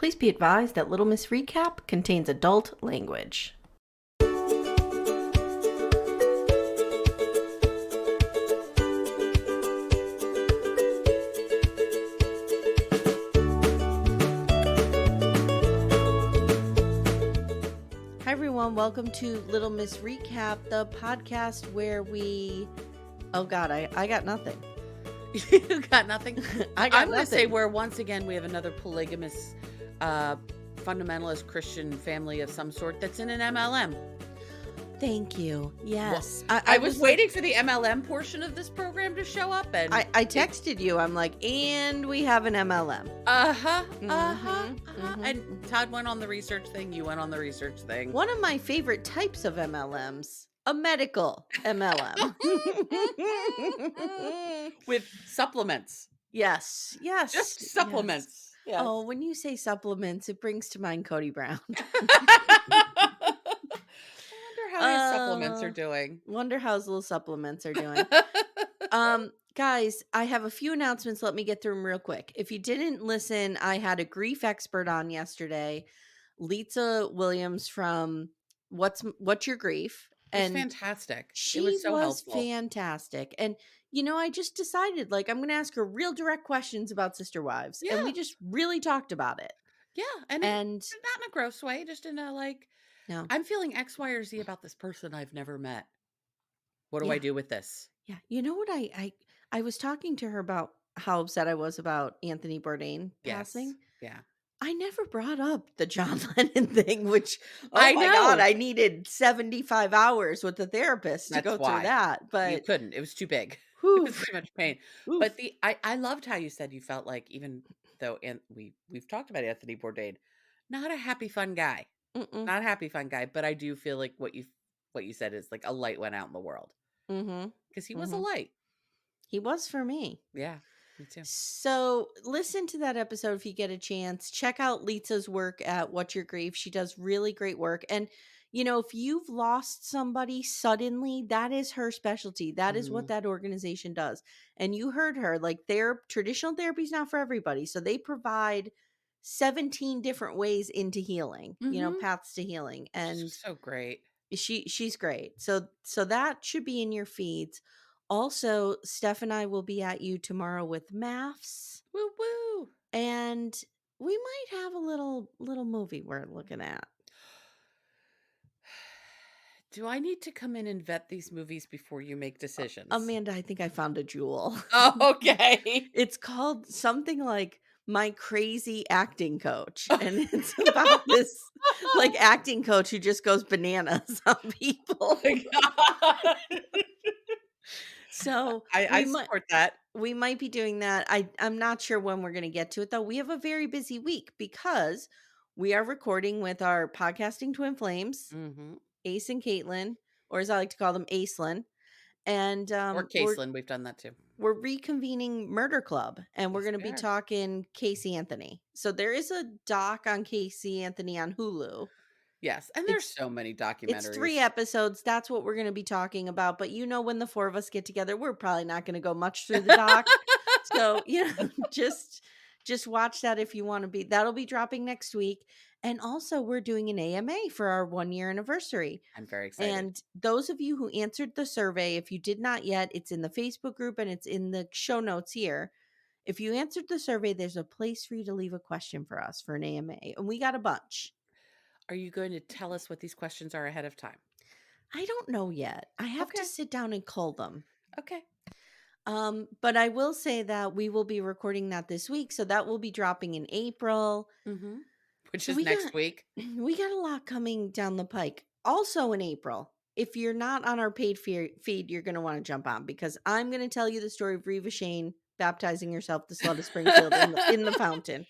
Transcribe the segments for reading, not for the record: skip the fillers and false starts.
Please be advised that Little Miss Recap contains adult language. Hi everyone, welcome to Little Miss Recap, the podcast where we... Oh God, I got nothing. You got nothing? I'm going to say where once again we have another polygamist, fundamentalist Christian family of some sort that's in an MLM. Thank you. Yes. Well, I was waiting for the MLM portion of this program to show up, and I texted you. I'm like, and we have an MLM. And Todd went on the research thing. You went on the research thing. One of my favorite types of MLMs, a medical MLM. With supplements. Yes. Just supplements. Yes. Oh, when you say supplements, it brings to mind Cody Brown. How his supplements are doing. Wonder how his little supplements are doing. Guys, I have a few announcements. Let me get through them real quick. If you didn't listen, I had a grief expert on yesterday, Lisa Williams from What's Your Grief? And fantastic. She was so helpful. Fantastic. And I just decided, I'm going to ask her real direct questions about Sister Wives. Yeah. And we just really talked about it. Yeah. And not in a gross way, just in a no. I'm feeling X, Y, or Z about this person I've never met. What do I do with this? Yeah. You know what? I was talking to her about how upset I was about Anthony Bourdain passing. Yeah. I never brought up the John Lennon thing, which, my God, I needed 75 hours with the therapist to go through that. But you couldn't. It was too big. It was too much pain. Oof. But I loved how you said you felt like, even though we've talked about Anthony Bourdain, not a happy, fun guy. Not a happy, fun guy, but I do feel like what you said is like a light went out in the world. Because he was a light. He was for me. Yeah, me too. So listen to that episode if you get a chance. Check out Lisa's work at What's Your Grief. She does really great work. And, if you've lost somebody suddenly, that is her specialty. That is what that organization does. And you heard her, their traditional therapy is not for everybody. So they provide 17 different ways into healing, paths to healing. And she's so great. She's great. So that should be in your feeds. Also, Steph and I will be at you tomorrow with maths. Woo woo. And we might have a little movie we're looking at. Do I need to come in and vet these movies before you make decisions? Amanda, I think I found a jewel. Oh, okay. It's called something like My Crazy Acting Coach. And it's about this acting coach who just goes bananas on people. Oh my God. So I support that. We might be doing that. I'm not sure when we're going to get to it, though. We have a very busy week because we are recording with our podcasting twin flames, Ace and Caitlin, or as I like to call them, Aislinn. And or Caitlin, we've done that too. We're reconvening Murder Club, and we're going to be talking Casey Anthony. So there is a doc on Casey Anthony on Hulu. Yes, and there's so many documentaries. It's 3 episodes. That's what we're going to be talking about. But when the 4 of us get together, we're probably not going to go much through the doc. So, just watch that if you want to be. That'll be dropping next week. And also, we're doing an AMA for our 1-year anniversary. I'm very excited. And those of you who answered the survey, if you did not yet, it's in the Facebook group and it's in the show notes here. If you answered the survey, there's a place for you to leave a question for us for an AMA. And we got a bunch. Are you going to tell us what these questions are ahead of time? I don't know yet. I have to sit down and cull them. Okay. But I will say that we will be recording that this week. So that will be dropping in April. Which is next week. We got a lot coming down the pike. Also in April, if you're not on our paid feed, you're going to want to jump on because I'm going to tell you the story of Reva Shane baptizing herself the slut of Springfield in the fountain.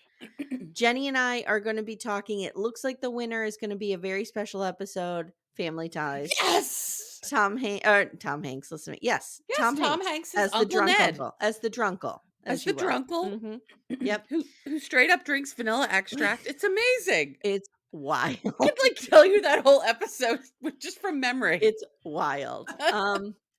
Jenny and I are going to be talking. It looks like the winner is going to be a very special episode, Family Ties. Yes! Tom Hanks, listen to me. Yes, Tom Hanks as the drunk uncle. As the drunkle. As the drunkle. Yep. Who straight up drinks vanilla extract. It's amazing. It's wild. I could tell you that whole episode just from memory. It's wild.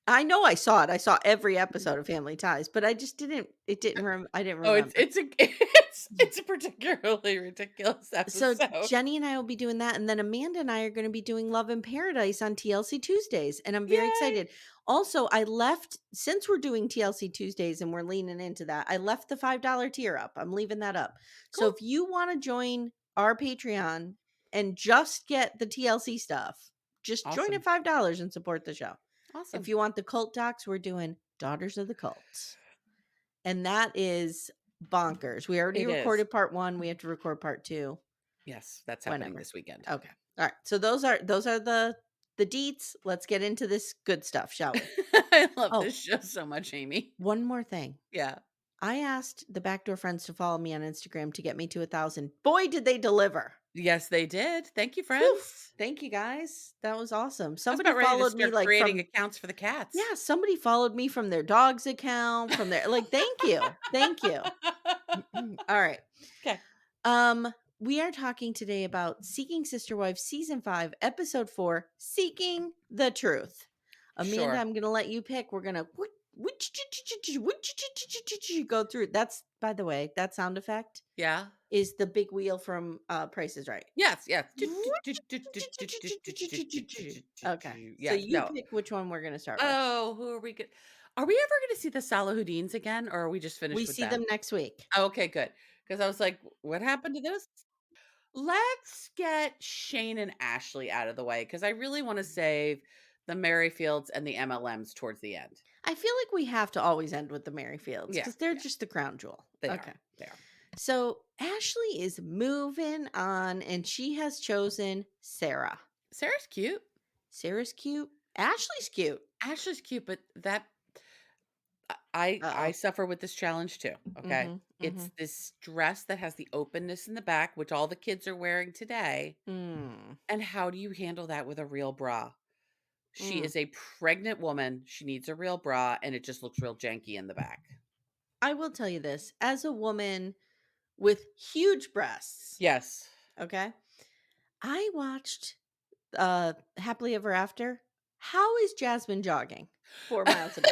I know I saw it. I saw every episode of Family Ties, but I just didn't. I didn't remember. Oh, it's ridiculous. It's a particularly ridiculous So episode. Jenny and I will be doing that, and then Amanda and I are going to be doing Love in Paradise on TLC Tuesdays, and I'm very Yay. excited. Also, I left since we're doing TLC Tuesdays and we're leaning into that. I left the $5 tier up. I'm leaving that up. So Cool. if you want to join our Patreon and just get the TLC stuff, just join at Awesome. $5 and support the show. If Awesome. you want the cult docs, we're doing Daughters of the Cult, and that is bonkers. We already It is. recorded part 1. We have to record part 2. Yes, that's happening Whenever. this weekend. Okay. All right. So those are the deets. Let's get into this good stuff, shall we? I love Oh, this show so much, Amy. one more thing. Yeah. I asked the backdoor friends to follow me on Instagram to get me to 1,000. Boy, did they deliver. Yes, they did. Thank you, Whew. friends. Thank you guys. That was awesome. I was Somebody about ready to followed me start like creating from accounts for the cats. yeah, somebody followed me from their dog's account, from their like thank you. Thank you. All right. Okay. We are talking today about Seeking Sister Wives Season 5, Episode 4, Seeking the Truth. Amanda, Sure. I'm going to let you pick. We're going to go through. That's, by the way, that sound effect Yeah. is the big wheel from Price is Right. Yes, yes. Okay. So Yes, you no. pick which one we're going to start with. Oh, who are we good? Are we ever going to see the Salahuddins again, or are we just We finished with see them? them next week. Okay, good. Because I was like, what happened to this? Let's get Shane and Ashley out of the way because I really want to save the Merrifields and the MLMs towards the end. I feel like we have to always end with the Merrifields Yeah, because they're yeah, just the crown jewel. they Okay. are. They are. So Ashley is moving on and she has chosen Sarah. Sarah's cute. Sarah's cute. Ashley's cute. Ashley's cute, but that I Uh-oh. suffer with this challenge too. Okay. It's this dress that has the openness in the back, which all the kids are wearing today. Mm. And how do you handle that with a real bra? She Mm. is a pregnant woman. She needs a real bra, and it just looks real janky in the back. I will tell you this as a woman with huge breasts. Yes. Okay. I watched Happily Ever After. How is Jasmine jogging 4 miles a day?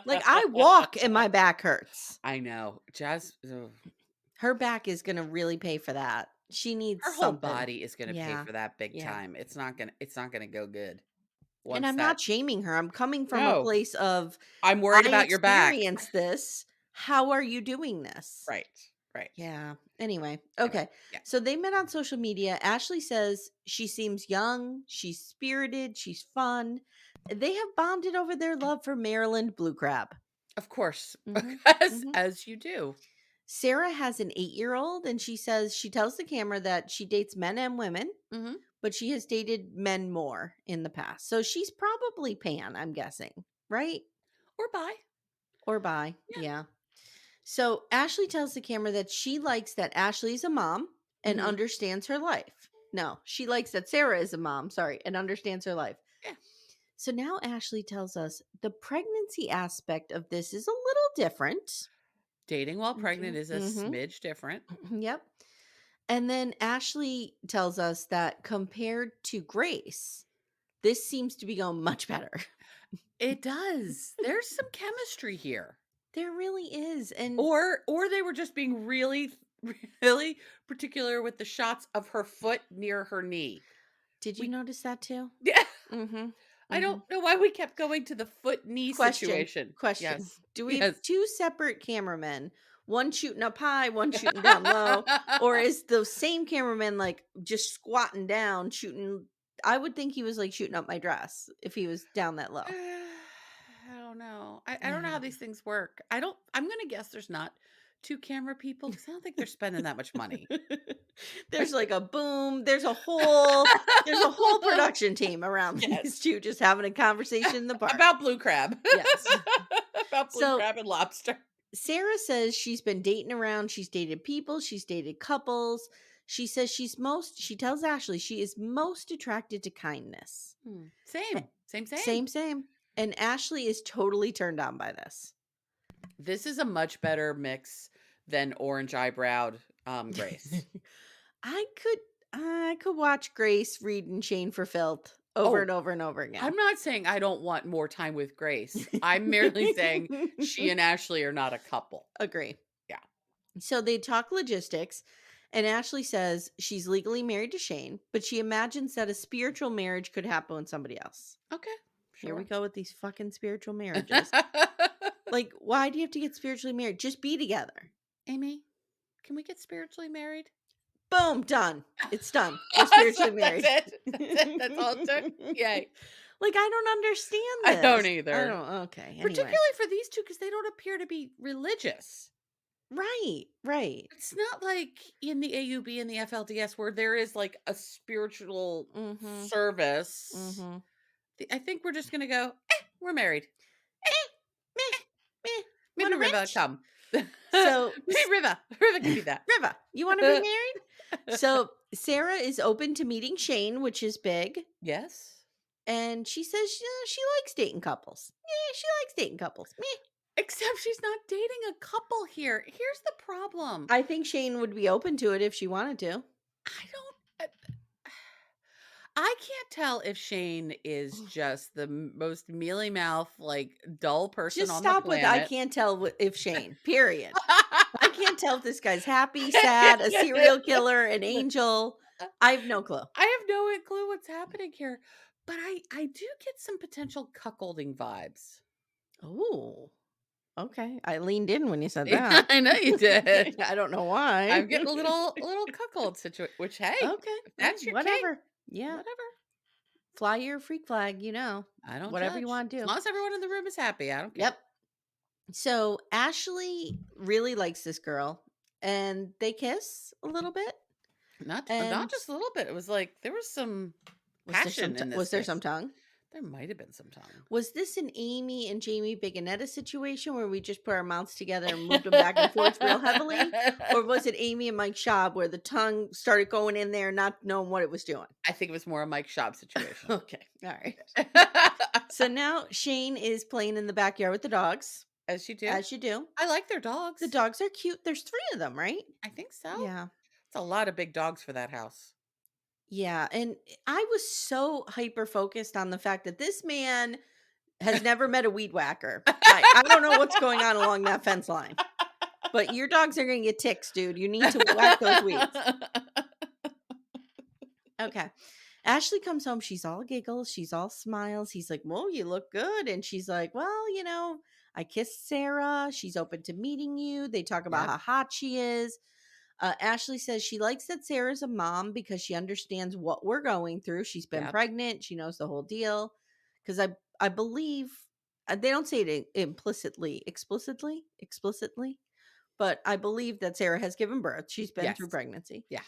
Like I walk and my back hurts. I know. Her back is going to really pay for that. She needs Her whole something. body is going to pay Yeah. for that big Yeah. time. It's not going to go good. And Once I'm that not shaming her. I'm coming from a No. place of I'm worried I about your back. experienced this. How are you doing this? Right. Right. Yeah. Anyway, Anyway, okay. yeah. So they met on social media. Ashley says she seems young, she's spirited, she's fun. They have bonded over their love for Maryland blue crab. Of course. Mhm, As you do. Sarah has an 8-year-old and she says she tells the camera that she dates men and women, Mhm. but she has dated men more in the past. So she's probably pan, I'm guessing, right? Or bi. Or bi. Yeah. Yeah. So Ashley tells the camera that she likes that Ashley's a mom and Mhm. understands her life. No, she likes that Sarah is a mom, sorry, and understands her life. Yeah. So now Ashley tells us the pregnancy aspect of this is a little different. Dating while pregnant Okay. is a smidge different. Yep. And then Ashley tells us that compared to Grace, this seems to be going much better. It does. There's some chemistry here. There really is. And Or they were just being really, really particular with the shots of her foot near her knee. did you notice that too? Yeah. Mm-hmm. I don't know why we kept going to the foot knee situation. Question. Yes. Do we have Yes. 2 separate cameramen, one shooting up high, one shooting down low? Or is the same cameraman like just squatting down, shooting? I would think he was like shooting up my dress if he was down that low. I don't know. I don't know how these things work. I'm gonna guess there's not 2 camera people because I don't think they're spending that much money. There's like a boom. There's a whole production team around Yes. these 2 just having a conversation in the park. About blue crab. Yes. About blue crab and lobster. Sarah says she's been dating around. She's dated people. She's dated couples. She says she tells Ashley she is most attracted to kindness. Same. And Ashley is totally turned on by this. This is a much better mix than orange eyebrowed Grace. I could watch Grace reading Shane for Filth over and over and over again. I'm not saying I don't want more time with Grace. I'm merely saying she and Ashley are not a couple. Agree. Yeah. So they talk logistics, and Ashley says she's legally married to Shane, but she imagines that a spiritual marriage could happen with somebody else. Okay, Here we sure. go with these fucking spiritual marriages. Like, why do you have to get spiritually married? Just be together. Amy, can we get spiritually married? Boom, done. It's done. We're spiritually That's married. it. That's it. That's all it took. Yay. Like, I don't understand I don't this. I either. don't. Okay. Anyway. Particularly for these two, because they don't appear to be religious. Right. Right. It's not like in the AUB and the FLDS where there is like a spiritual Mm-hmm. service. Mm-hmm. I think we're just gonna go, we're married. Meh. Meh. Want Maybe a Riva wrench? come. So, Maybe Riva. Riva can be that. Riva, you want to be married? So Sarah is open to meeting Shane, which is big. Yes. And she says she likes dating couples. Yeah, she likes dating couples. Meh. Except she's not dating a couple here. Here's the problem. I think Shane would be open to it if she wanted to. I don't. I can't tell if Shane is just the most mealy mouth, like dull person Just on the stop with I planet. can't tell if Shane. Period. I can't tell if this guy's happy, sad, a serial killer, an angel. I have no clue. I have no clue what's happening here, but I do get some potential cuckolding vibes. Oh, okay. I leaned in when you said that. I know you did. I don't know why. I'm getting a little cuckold situation. Which hey, Okay, if that's your king, whatever. Yeah, whatever. fly your freak flag. I don't Whatever you judge. want to As do. long as everyone in the room is happy, I don't care. Yep. So Ashley really likes this girl, and they kiss a little bit. Not And just a little bit. It was like there was some was there passion in this was there kiss. some tongue? There might have been some tongue. Was this an Amy and Jamie Bigonetta situation where we just put our mouths together and moved them back and forth real heavily? Or was it Amy and Mike Schaub where the tongue started going in there, not knowing what it was doing? I think it was more a Mike Schaub situation. Okay. All right. So now Shane is playing in the backyard with the dogs. As you do. As you do. I like their dogs. The dogs are cute. There's 3 of them, right? I think so. Yeah. It's a lot of big dogs for that house. Yeah. And I was so hyper focused on the fact that this man has never met a weed whacker. I don't know what's going on along that fence line. But your dogs are going to get ticks, dude. You need to whack those weeds. Okay. Ashley comes home. She's all giggles. She's all smiles. He's like, "Well, you look good." And she's like, "Well, I kissed Sarah. She's open to meeting you." They talk about Yep. how hot she is. Ashley says she likes that Sarah's a mom because she understands what we're going through. She's been Yep. pregnant. She knows the whole deal. Because I believe they don't say it explicitly, but I believe that Sarah has given birth. She's been through Yes. pregnancy. Yeah.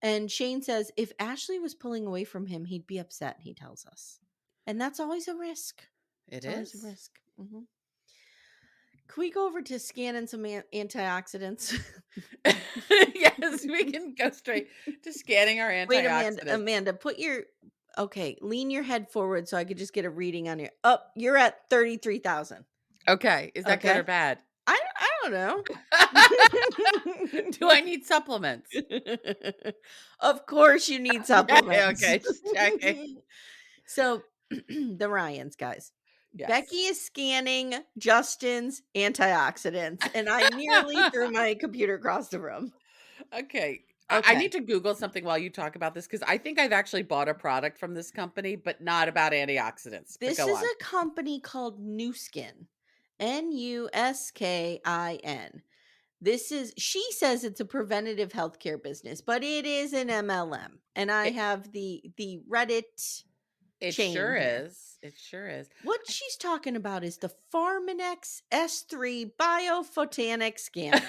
And Shane says if Ashley was pulling away from him, he'd be upset, he tells us. And that's always a risk. It It's always is. a risk. Mm-hmm. Can we go over to scanning some antioxidants? Yes, we can go straight to scanning our Wait, antioxidants. Amanda, lean your head forward so I could just get a reading on your. Oh, you're at 33,000. Okay, is that good or bad? I don't know. Do I need supplements? Of course you need supplements. Okay, just checking. So the Ryans, guys. Yes. Becky is scanning Justin's antioxidants, and I nearly threw my computer across the room. Okay. I need to Google something while you talk about this because I think I've actually bought a product from this company, but not about antioxidants. This is a company called Nu Skin. Nuskin. She says it's a preventative healthcare business, but it is an MLM. And I have the Reddit. It sure is. It sure is. What she's talking about is the Pharmanex S3 Biophotonic Scanner.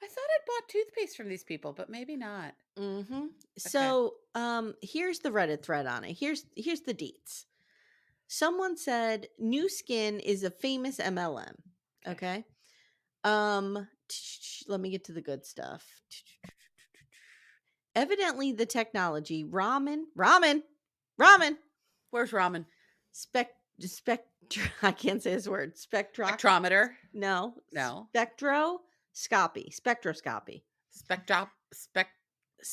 I thought I'd bought toothpaste from these people, but maybe not. Mm-hmm. Okay. So here's the Reddit thread on it. Here's the deets. Someone said Nu Skin is a famous MLM. Okay. Let me get to the good stuff. Evidently, the technology ramen. Where's ramen? I can't say this word. Spectrometer? No. No. Spectroscopy. Spectroscopy.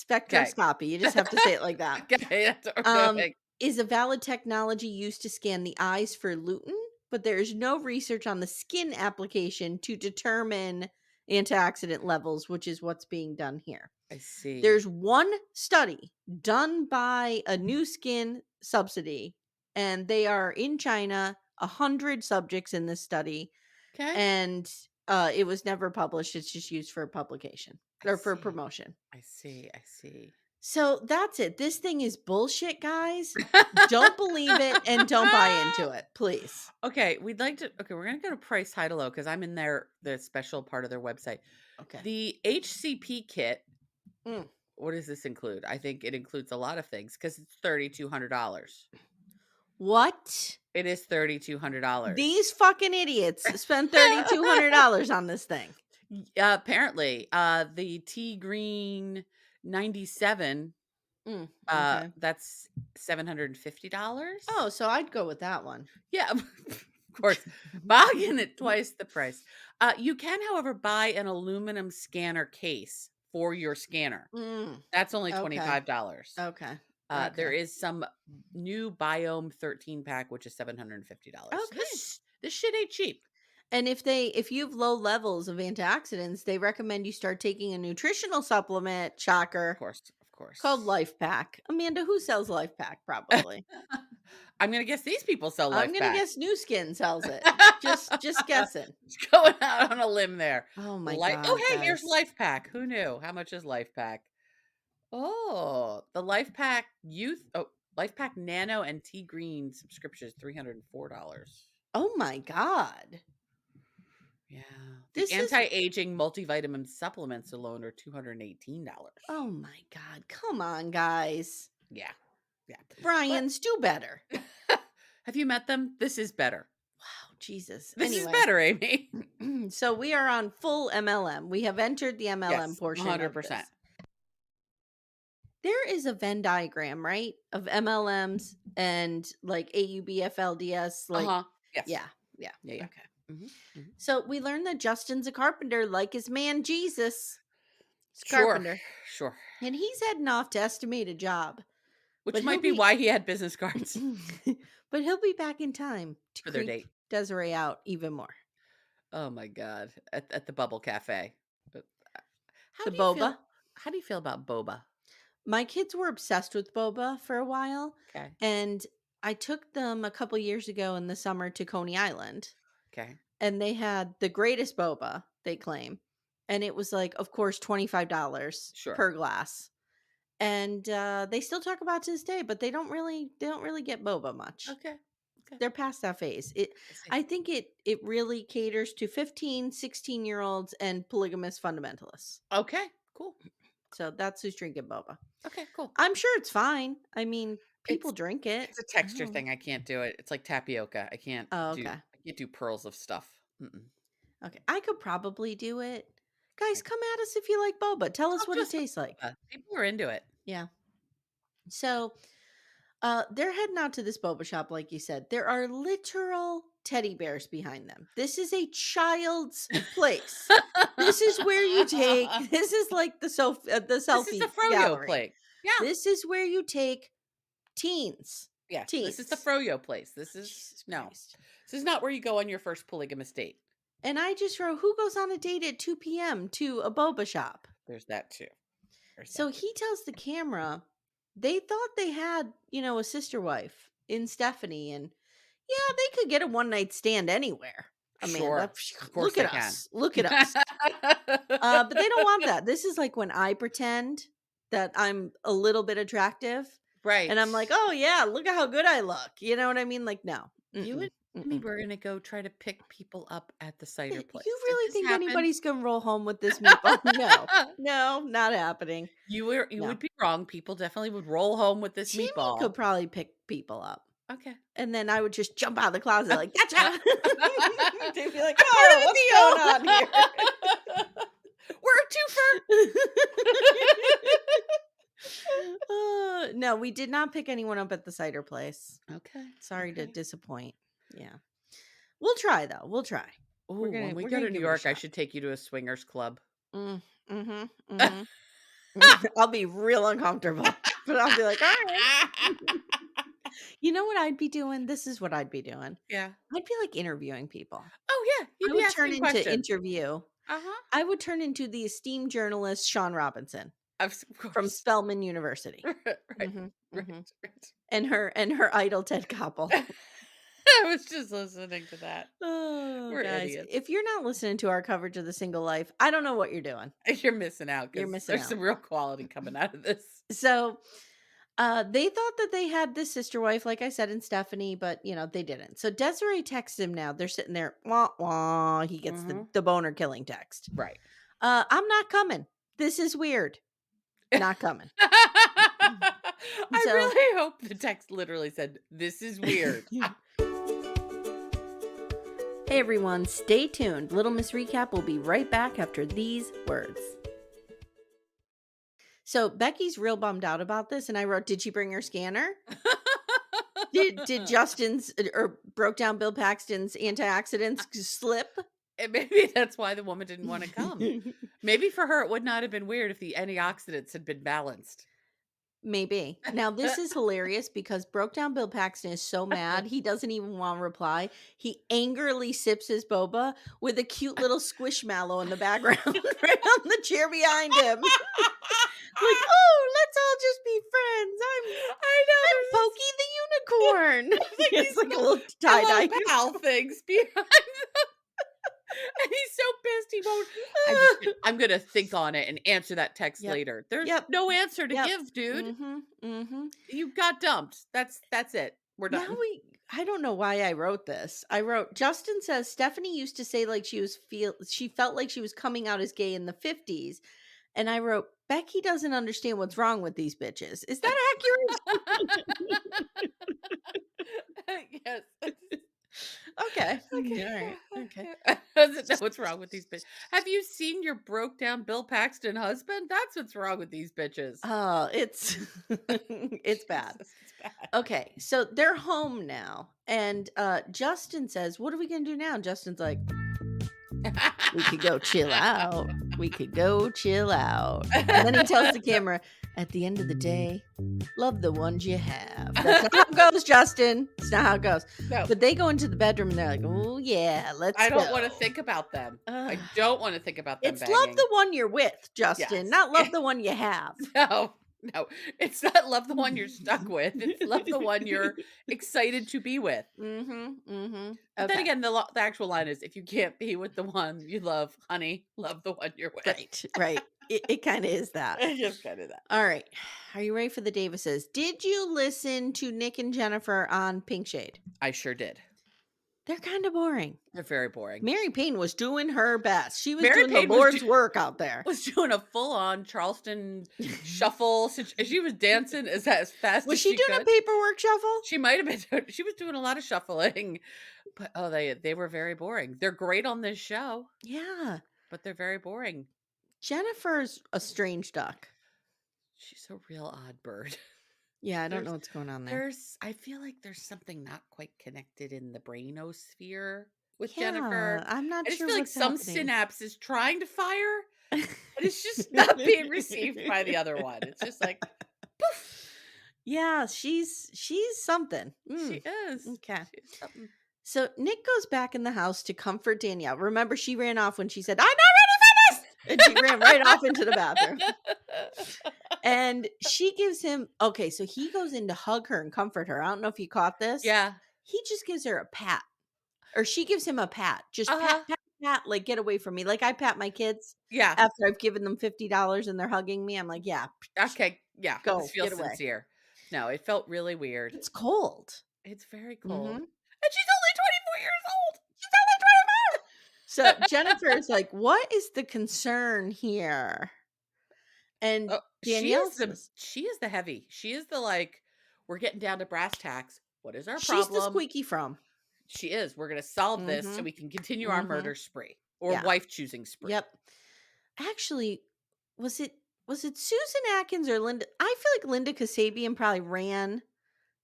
Okay. You just have to say it like that. Okay, that's what I'm doing. Is a valid technology used to scan the eyes for lutein, but there is no research on the skin application to determine antioxidant levels, which is what's being done here. I see. There's one study done by a new skin subsidy, and they are in China, 100 subjects in this study, Okay. and it was never published. It's just used for publication I or for see. promotion. I see. I see. So that's it. This thing is bullshit, guys. Don't believe it and don't buy into it, please. Okay, we're gonna go to Price High to Low because I'm in the special part of their website. Okay. The HCP kit, Mm. what does this include? I think it includes a lot of things because it's $3,200. What? It is $3,200. These fucking idiots spent $3,200 on this thing. Apparently, the tea green 97, Okay. that's $750. Oh, so I'd go with that one. Yeah, of course, bargain at twice the price. You can, however, buy an aluminum scanner case for your scanner. That's only Okay. $25. Okay. There is some new Biome 13 pack, which is $750. Okay. This shit ain't cheap. And if you have low levels of antioxidants, they recommend you start taking a nutritional supplement, shocker, Of course. called Life Pack. Amanda, who sells Life Pack? Probably. I'm gonna guess these people sell I'm Life gonna Pack. guess New Skin sells it. Just guessing. Just going out on a limb there. Oh my Oh, god, hey, here's guys. Life Pack. Who knew? How much is Life Pack? Oh, the Life Pack Life Pack Nano and Tea Green subscription is $304. Oh my god. Yeah. The This is anti-aging multivitamin supplements alone are $218. Oh my god. Come on, guys. Yeah. Yeah. Brian's do better. Have you met them? This is better. Wow, Jesus. This is Anyway. better, Amy. So we are on full MLM. We have entered the MLM Yes, portion 100%. of this. There is a Venn diagram, right? Of MLMs and like AUBFLDS. Like, Yes. yeah. Yeah. Okay. Mhm. So we learned that Justin's a carpenter, like his man Jesus. He's a Sure. carpenter. Sure. And he's heading off to estimate a job. Which might be why he had business cards But he'll be back in time to for their creep date. Desiree out even more. Oh my god! At the Bubble Cafe. But, The boba. How do you feel about boba? My kids were obsessed with boba for a while. Okay. And I took them a couple years ago in the summer to Coney Island. Okay. And they had the greatest boba, they claim. And it was like, of course, $25 per glass. And they still talk about it to this day, but they don't really get boba much. Okay. They're past that phase. I think it really caters to 15, 16-year-olds and polygamous fundamentalists. Okay, cool. So that's who's drinking boba. Okay, cool. I'm sure it's fine. I mean, people drink it. It's a texture thing. I can't do it. It's like tapioca. I can't Oh, okay. I can't do pearls of stuff. Mm-mm. Okay. I could probably do it. Guys, come at us if you like boba. Tell us what it tastes like. People are into it. Yeah. So they're heading out to this boba shop, like you said. There are literal teddy bears behind them. This is a child's place. This is where you take. This is like the selfie. This is the froyo gallery. place. Yeah. This is where you take teens. Yeah. Teens. This is the froyo place. This is This is not where you go on your first polygamous date. And I just wrote, who goes on a date at 2 p.m. to a boba shop? There's that too. He tells the camera they thought they had, a sister wife in Stephanie, and yeah, they could get a one night stand anywhere. Amanda, look at us. Look at us. But they don't want that. This is like when I pretend that I'm a little bit attractive. Right. And I'm like, oh yeah, look at how good I look. You know what I mean? Like, no. You and me were gonna go try to pick people up at the cider place. You really think anybody's gonna roll home with this meatball? No, not happening. You would be wrong. People definitely would roll home with this meatball. Could probably pick people up. Okay. And then I would just jump out of the closet like, gotcha. They'd be like, oh, what's going on here? We're a twofer. No, we did not pick anyone up at the cider place. Okay. Sorry to disappoint. Yeah. We'll try, though. We'll try. When we go to New York, I should take you to a swingers club. I'll be real uncomfortable. But I'll be like, all right. You know what I'd be doing? This is what I'd be doing. Yeah. I'd be, like, interviewing people. Oh, yeah, you'd I be would turn asking into questions. interview. Uh-huh. I would turn into the esteemed journalist Sean Robinson Of from course. Spelman University. Right, Mhm, right, mhm. right. And her idol Ted Koppel. I was just listening to that. Oh, We're guys, idiots. if you're not listening to our coverage of The Single Life, I don't know what you're doing. You're missing out You're because missing there's out. some real quality coming out of this. So, they thought that they had this sister wife, like I said, in Stephanie, but, they didn't. So Desiree texts him now. They're sitting there, wah, wah. He gets the, Mhm. the boner killing text. Right. I'm not coming. This is weird. Not coming. I So, really hope the text literally said, "This is weird." hey everyone, stay tuned. Little Miss Recap will be right back after these words. So Becky's real bummed out about this, and I wrote, "Did she bring her scanner? Did Justin's or broke down Bill Paxton's antioxidants slip?" And maybe that's why the woman didn't wanna come. Maybe for her, it would not have been weird if the antioxidants had been balanced. Maybe. Now this is hilarious because broke down Bill Paxton is so mad he doesn't even want to reply. He angrily sips his boba with a cute little squishmallow in the background right on the chair behind him. Like, oh, let's all just be friends. I know, I'm Pokey the unicorn. there's like It's these like a little little tie pillow dye. pal things behind them, and he's so pissed he won't. I'm gonna think on it and answer that text Yep. later. There's Yep. no answer to Yep. give, dude. Mm-hmm. Mm-hmm. You got dumped. That's it. We're Now done. I don't know why I wrote this. I wrote Justin says Stephanie used to say like she felt like she was coming out as gay in the 50s. And I wrote Becky doesn't understand what's wrong with these bitches. Is that accurate? Yes. Okay. Okay. All right. Okay. Yeah. Doesn't know what's wrong with these bitches. Have you seen your broke down Bill Paxton husband? That's what's wrong with these bitches. Oh, it's it's bad. Jesus, it's bad. Okay, so they're home now. And Justin says, "What are we gonna do now?" And Justin's like, "We could go chill out. We could go chill out." And then he tells the camera, "At the end of the day, love the ones you have." That's not how it goes, Justin. It's not how it goes. No, But they go into the bedroom and they're like, "Oh yeah, let's I go." don't want to think about them. I Ugh. don't want to think about them It's love banging. the one you're with, Justin, Yes. not love the one you have. No, no. It's not love the one you're stuck with. It's love the one you're excited to be with. Mm-hmm. Mm-hmm. But then Okay. again, the actual line is, if you can't be with the one you love, honey, love the one you're with. Right. Right. It kind of is that. It's just kind of that. All right. Are you ready for the Davises? Did you listen to Nick and Jennifer on Pink Shade? I sure did. They're kind of boring. They're very boring. Mary Payne was doing her best. She was Mary doing the Payne Lord's work out there. was doing a full-on Charleston shuffle. She was dancing as fast Was as she she doing a could. paperwork shuffle? She might have been. She was doing a lot of shuffling, but they were very boring. They're great on this show, Yeah. but they're very boring. Jennifer's a strange duck. She's a real odd bird. Yeah, I don't know There's what's going on there. I feel like there's something not quite connected in the brainosphere with Yeah, Jennifer. I'm not I just sure feel like what's some happening. synapse is trying to fire, and it's just not being received by the other one. It's just like, poof. Yeah, she's something. She is. Okay. She's something. So Nick goes back in the house to comfort Danielle. Remember, she ran off when she said, "I'm not ready for this," and she ran right off into the bathroom. And she gives him okay. So he goes in to hug her and comfort her. I don't know if you caught this. Yeah. He just gives her a pat, or she gives him a pat. Just Uh-huh. pat, pat, pat. Like, get away from me. Like I pat my kids Yeah. after I've given them $50 and they're hugging me. I'm like, yeah, Okay. Yeah. go This feels get away. sincere. No, it felt really weird. It's cold. It's very cold. Mhm. And she's only 24 years old. She's only 24. So Jennifer is like, "What is the concern here?" And Oh, Danielle says, she is the heavy. She is the like, we're getting down to brass tacks. What is our "She's the problem? squeaky from." She is. We're gonna solve this so Mhm. we can continue our Mhm. murder spree or Yeah. wife choosing spree. Yep. Actually, was it Susan Atkins or Linda? I feel like Linda Kasabian probably ran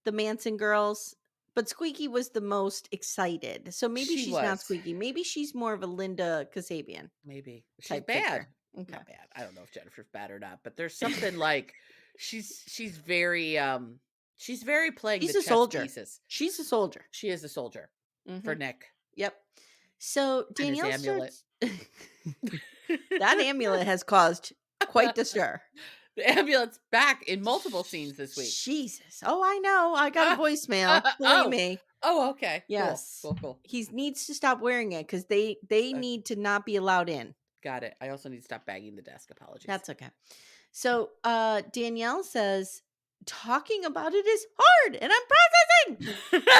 the Manson girls, but Squeaky was the most excited. So maybe She she's not was. Squeaky. Maybe she's more of a Linda Kasabian Maybe she's type bad. figure. Okay. Not bad. I don't know if Jennifer's bad or not, but there's something like she's very She's very playing the She's a chess soldier. pieces. She's a soldier. She is a soldier for Mhm. Nick Yep. So and his Danielle amulet. starts that amulet has caused quite the stir. The amulet's back in multiple scenes this week. Jesus. Oh, I know. I got a Ah, voicemail. Believe oh. me. Oh, okay. Cool. Yes. Cool, cool. He needs to stop wearing it because they Uh, need to not be allowed in. got it. I also need to stop banging the desk. Apologies. That's okay. So Danielle says, talking about it is hard and I'm processing.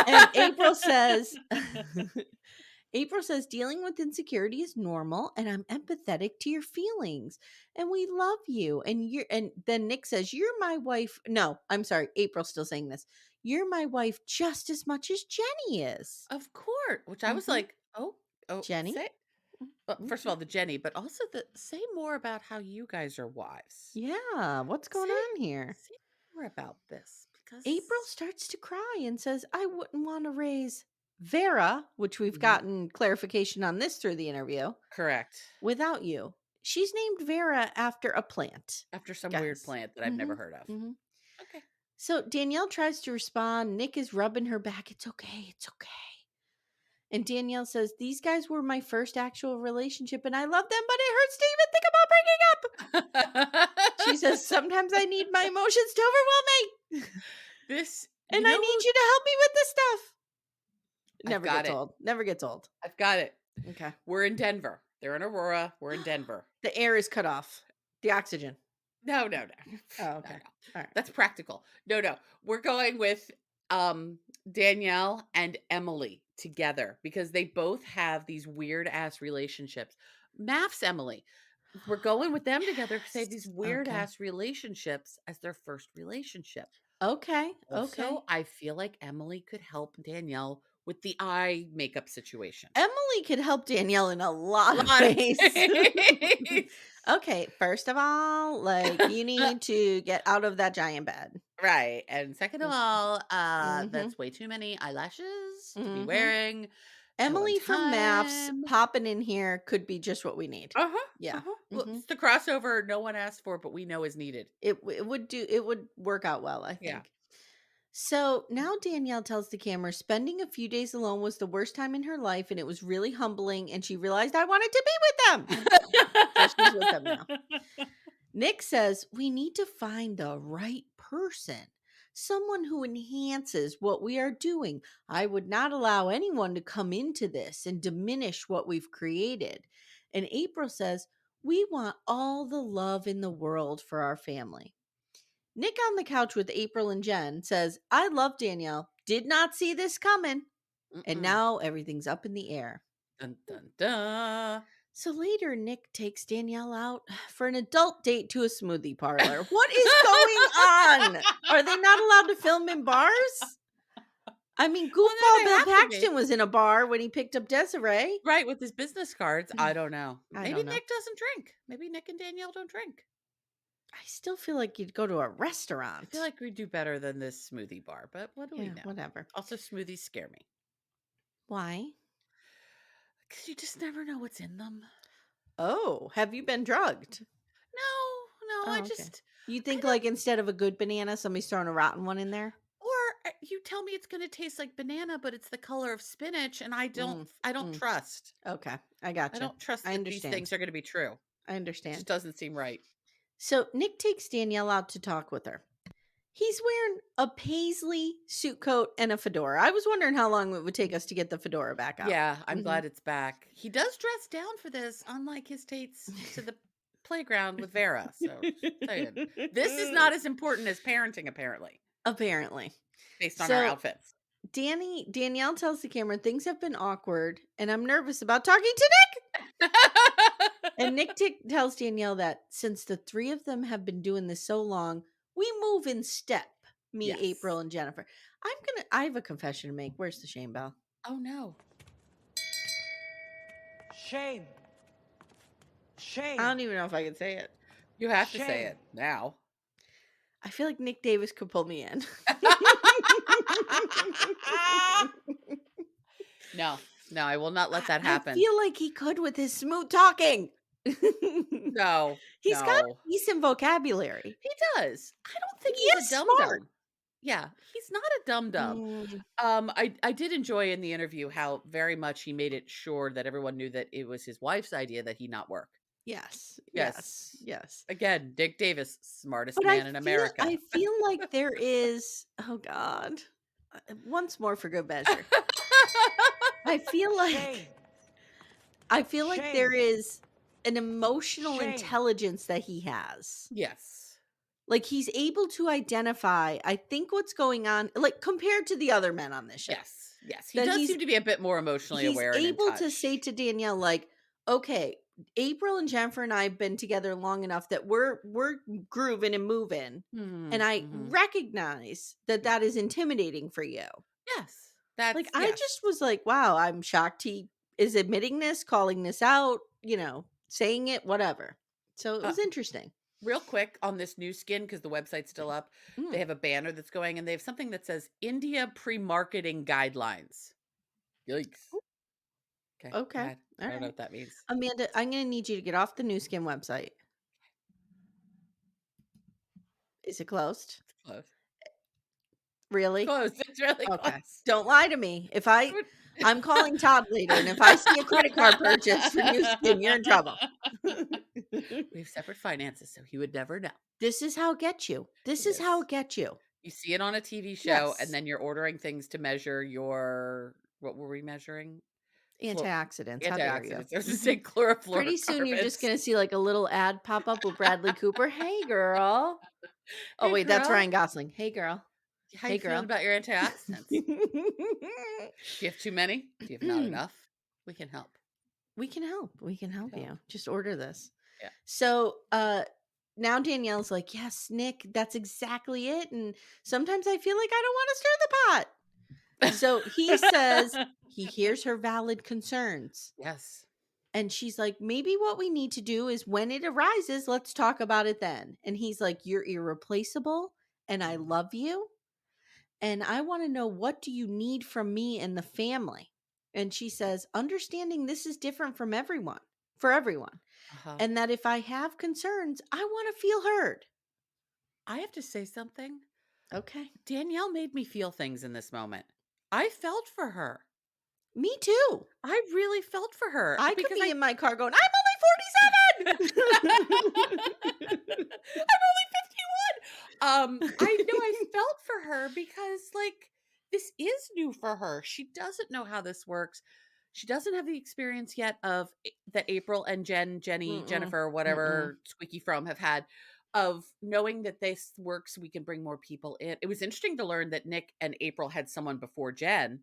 And April says, April says, dealing with insecurity is normal and I'm empathetic to your feelings and we love you. And then Nick says, you're my wife. No, I'm sorry. April's still saying this. You're my wife just as much as Jenny is. Of course, which I was Hmm. like, "Oh, Jenny? say." Well, first of all, the Jenny, but also the say more about how you guys are wives. Yeah. What's going Say on here? say more about this April because starts to cry and says, I wouldn't want to raise Vera, which we've Mhm. gotten clarification on this through the interview, Correct. without you. She's named Vera after a plant, After some weird guys. plant that I've Hmm. never heard of. Hmm. Okay. So Danielle tries to respond. Nick is rubbing her back. It's okay. It's okay. And Danielle says, these guys were my first actual relationship and I love them, but it hurts to even think about breaking up. She says, sometimes I need my emotions to overwhelm me. This, And you I know need who you to help me with this stuff. I've Never got gets it. old. Never gets old. I've got it. Okay. We're in Denver. They're in Aurora. We're in Denver. The air is cut off. The oxygen. No, no, no. Oh, No, okay. no. All right. That's practical. No, no. We're going with Danielle and Emily together because they both have these weird ass relationships. Maths Emily. We're going with them together because they have these Yes. weird Okay. ass relationships as their first relationship. Okay. Okay. Also, I feel like Emily could help Danielle with the eye makeup situation. Emily could help Danielle in a lot of Lot of ways. things. Okay. First of all, like you need to get out of that giant bed. Right, and second of all, Mm-hmm. that's way too many eyelashes to be Mm-hmm. wearing at one Emily from maths time. popping in here could be just what we need. Uh-huh, Yeah. uh-huh. Well, Mm-hmm. it's the crossover no one asked for, but we know is needed. It would work out well, I Yeah. think. So now Danielle tells the camera spending a few days alone was the worst time in her life and it was really humbling and she realized I wanted to be with them. So she's with them now. Nick says we need to find the right person, someone who enhances what we are doing. I would not allow anyone to come into this and diminish what we've created. And April says we want all the love in the world for our family. Nick on the couch with April and Jen says, I love Danielle. Did not see this coming. And Mm-mm. now everything's up in the air. Dun, dun, dun. So later, Nick takes Danielle out for an adult date to a smoothie parlor. What is going on? Are they not allowed to film in bars? I mean, Well, no, goofball they Bill have to be. Paxton was in a bar when he picked up Desiree. Right, with his business cards. I don't know. I Maybe don't know. Nick doesn't drink. Maybe Nick and Danielle don't drink. I still feel like you'd go to a I feel restaurant. like we do better than this smoothie bar, but what do we Yeah, know? whatever. Also, smoothies scare me Why? because you just never know what's in them. Oh, have you been drugged? No, no, Oh, okay. You think like instead of a good banana, somebody's throwing a rotten one in there? or you tell me it's gonna taste like banana, but it's the color of spinach, and Mm, I don't mm. trust. Okay, I I gotcha. don't trust I that these things understand. are gonna be true. I It just understand. doesn't seem right. So Nick takes Danielle out to talk with her. He's wearing a paisley suit coat and a fedora. I was wondering how long it would take us to get the fedora back out. Yeah, I'm Mhm. glad it's back. He does dress down for this, unlike his dates to the playground with Vera. So just saying. This is not as important as parenting, apparently, Apparently. based on our So outfits. Danielle tells the camera things have been awkward and I'm nervous about talking to Nick. And Nick tells Danielle that since the three of them have been doing this so long, we move in step. Me, Yes. April, and Jennifer. I have a confession to make. Where's the shame bell? Oh no. Shame. Shame. I don't even know if I can say it. You have to say Shame. it now. I feel like Nick Davis could pull me in. No, no, I will not let that I happen. feel like he could with his smooth talking. No, He's got no. a decent vocabulary. He does. I don't think He he's a is dum smart. dum. Yeah, he's not a dum-dum. Mm, I did enjoy in the interview how very much he made it sure that everyone knew that it was his wife's idea that he not work. yes, Yes. yes, yes. Again, Dick Davis, smartest But man in America. I feel like there is, oh god, once more for good measure. I feel Shame. like I feel like there Shame. is an emotional Shame. intelligence that he has. Yes. Like, he's able to identify, I think, what's going on, like, compared to the other men on this show, Yes. Yes. He that does seem to be a bit more emotionally he's aware and in able to say touch. to Danielle, like, "Okay, April and Jennifer and I have been together long enough that we're grooving and moving, and Mhm. I Mhm. recognize that Yeah. that is intimidating for you." Yes. Like, That's I yes. just was like, "Wow, I'm shocked he is admitting this, calling this out, saying it, whatever." So it Uh, was interesting. real quick on this new skin because the website's still up. They Mm, have a banner that's going and they have something that says India pre-marketing guidelines. Yikes. Okay, go okay, ahead. I don't know alright. what that means. Amanda, I'm gonna need you to get off the new skin website. Is it closed? It's close. It's Really? close. It's really Okay. close. Don't lie to me. I'm calling Todd later, and if I see a credit card purchase for new skin, you're in trouble. We have separate finances, so he would never know. This is how it gets you. This It is how is. it gets you. You see it on a TV show, and Yes. then you're ordering things to measure your what were we measuring? Fluor Antioxidants. How dare you? antioxidants. I was just Mhm. saying Pretty soon, you're just chlorofluorocarbons. gonna see, like, a little ad pop up with Bradley Cooper. "Hey, girl." Oh, Hey, wait, that's girl. Ryan Gosling. "Hey, girl. How Hey, you feeling girl." about your antioxidants? Do you have too many? Do you have not enough? We can help. We can help. We can We can help help. you. Just order this. Yeah. So, now Danielle's like, "Yes, Nick, that's exactly it, and sometimes I feel like I don't wanna stir the pot." So, he says he hears her valid concerns, Yes. and she's like, "Maybe what we need to do is when it arises, let's talk about it then." And he's like, "You're irreplaceable, and I Mhm. love you, and I wanna know, what do you need from me and the family?" And she says, "Understanding this is different from for everyone. Uh-huh. And that if I have concerns, I want to feel heard." I have to say something. Okay. Danielle made me feel things in this moment. I felt for her. Me too. I really felt for her I could because be I in my car going, "I'm only 47." I'm only 51. I know I felt for her because like this is new for her. She doesn't know how this works. She doesn't have the experience yet of that April and Jenny, Mm-mm. Jennifer, Mm-mm. whatever Squeaky From have had of knowing that this works, we can bring more people in. It was interesting to learn that Nick and April had someone before Jen,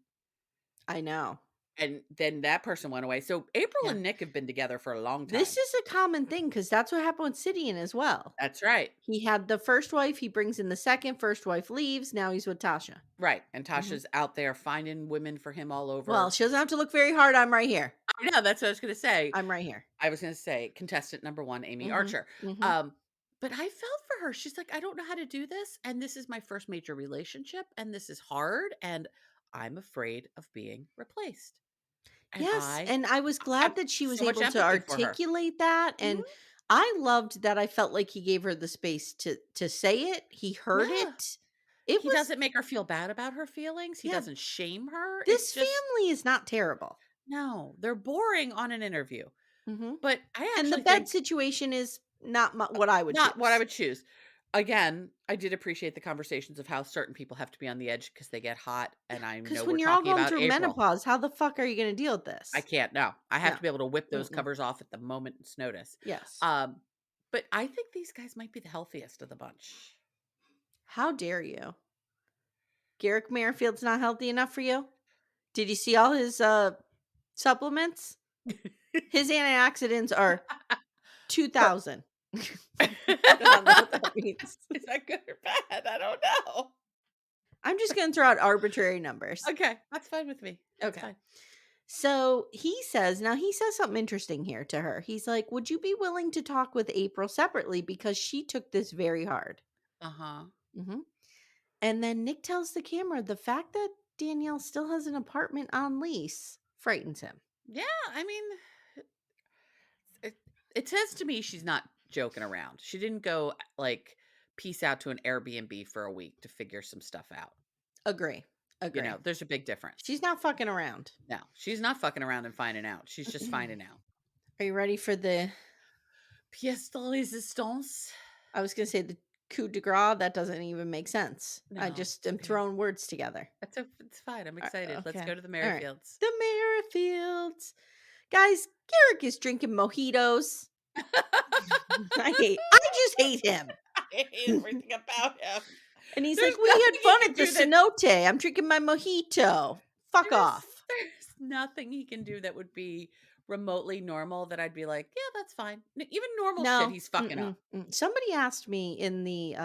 I know. and then that person went away. So April Yeah. and Nick have been together for a long This time. is a common thing because that's what happened with Sidian as well. That's right. He had the first wife, he brings in the second, first wife leaves, now he's with Tasha. Right. And Mhm. Tasha's out there finding women for him all Well, over. she doesn't have to look very hard. I'm right here. I know, that's what I was gonna say. I'm right here. I was gonna say contestant number 1, Amy Mhm. Archer. Mhm. Um, but I felt for her. She's like, "I don't know how to do this, and this is my first major relationship, and this is hard, and I'm afraid of being replaced." And Yes, I and I was have glad that she was so much able to empathy for her. articulate that, Mhm. and I loved that I felt like he gave her the space to say it, he heard Yeah. it. It He was doesn't make her feel bad about her feelings. He yeah, doesn't shame her. It's this just family is not terrible. no, they're boring on an interview. Mhm, But I and the actually bed think situation is not what I would not what I choose. would choose. Again, I did appreciate the conversations of how certain people have to be on the edge because they get hot, Yeah, and I because know when we're you're all talking going about through April. menopause, how the fuck are you gonna deal with I this? can't, no. I have No. to be able to whip those Mm-mm. covers off at the moment's notice. Yes. Um, but I think these guys might be the healthiest of the bunch. How dare you? Garrick Merrifield's not healthy enough for you? Did you see all his, supplements? His antioxidants are Per 2,000. I don't know what that means. Is that good or bad? I don't know. I'm just gonna throw out arbitrary numbers. Okay, that's fine with me. That's Okay. fine. So he says something interesting here to her. He's like, "Would you be willing to talk with April separately because she took this very hard?" Uh-huh. hmm And then Nick tells the camera the fact that Danielle still has an apartment on lease frightens him. Yeah, I mean, it, it says to me she's not joking around. She didn't go like peace out to an Airbnb for a week to figure some stuff out. Agree. Agree. There's a big difference. She's not fucking around. No, she's not fucking around and finding out. She's just finding out. Are you ready for the Pièce de résistance? I was going to say the coup de grace. That doesn't even make sense. I No, just it's am okay. throwing words together. It's fine. I'm excited. Let's Okay. go to the All right. Merrifields. The Merrifields. Guys, Garrick is drinking mojitos. I just hate him. I hate everything about him. And he's There's like, we had nothing he fun can at the do that cenote. I'm drinking my mojito. Fuck off. there's nothing he can do that would be remotely normal that I'd be like, yeah, that's fine. Even normal shit, No. he's fucking up. Somebody asked me in the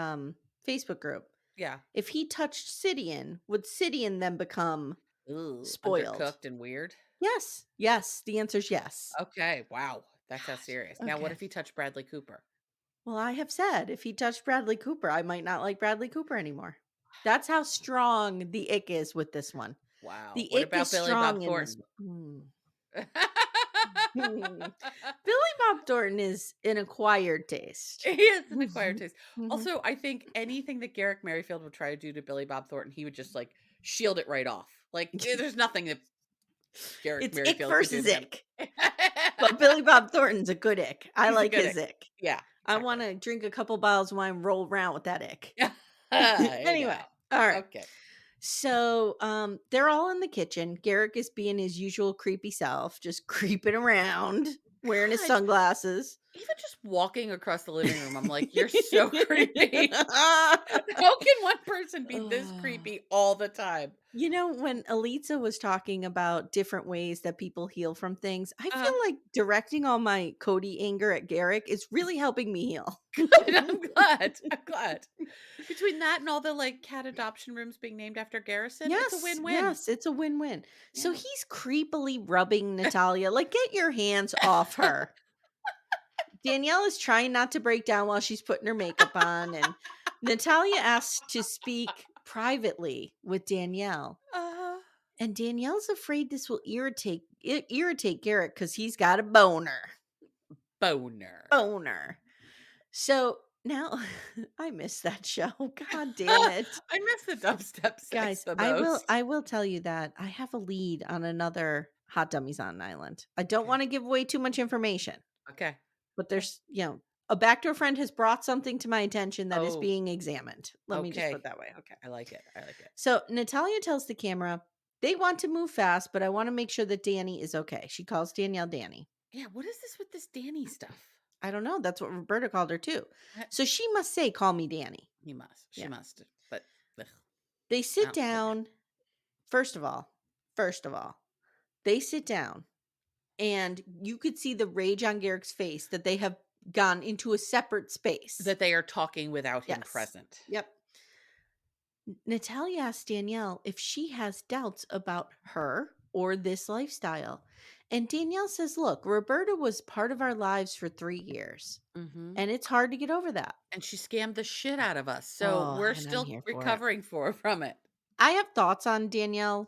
Facebook group, Yeah. if he touched Sidian, would Sidian then become Ooh, spoiled? undercooked and weird. Yes. Yes. The answer's yes. Okay. Wow. That's how serious. Now, what Okay. if he touched Bradley Cooper? Well, I have said if he touched Bradley Cooper, I might not like Bradley Cooper anymore. That's how strong the ick is with this one. Wow. The What ick about is Billy strong Bob in this Thornton? Billy Bob Thornton is an acquired taste. He is an acquired taste. Mhm. Also, I think anything that Garrick Merrifield would try to do to Billy Bob Thornton, he would just like shield it right off. Like there's nothing that Garrick It's ick Merrifield could do versus to him. ick. But Billy Bob Thornton's a good ick. I He's a like good his ick. Yeah. I want to drink a couple bottles of wine, roll around with that ick. Anyway, All right. okay. So they're all in the kitchen. Garrick is being his usual creepy self, just creeping around, wearing his God, sunglasses. even just walking across the living room, I'm like, you're so creepy. How can one person be this creepy all the time? You know, when Elitza was talking about different ways that people heal from things, I feel like directing all my Cody anger at Garrick is really helping me heal. Good. I'm glad. I'm glad. Between that and all the like cat adoption rooms being named after Garrison, it's a win-win. Yes, it's a win-win. So Yeah. he's creepily rubbing Nathalia, like, get your hands off her. Dannielle is trying not to break down while she's putting her makeup on, and Nathalia asks to speak privately with Dannielle. And Danielle's afraid this will irritate Garrick because he's got a boner. Boner. So now I miss that show. God damn it. I miss the dubstep sex Guys, the most. I will tell you that I have a lead on another Hot Dummies on Island. I don't want to give away too much information. Okay. But there's, a backdoor friend has brought something to my attention that is Oh. being examined. Let me just Okay. put it that way. Okay. I like it. So Nathalia tells the camera, they want to move fast, but I want to make sure that Danny is okay. She calls Dannielle Danny. Yeah, what is this with this Danny stuff? I don't know. That's what Roberta called her too. So she must say, call me Danny. He must. She must. But they sit down. First of all, they sit down and you could see the rage on Garrick's face that they have gone into a separate space. That they are talking without him present. Yep. Nathalia asks Dannielle if she has doubts about her or this lifestyle. And Dannielle says, look, Roberta was part of our lives for 3 years. Mm-hmm. And it's hard to get over that. And she scammed the shit out of us. So we're still recovering from it. I have thoughts on Dannielle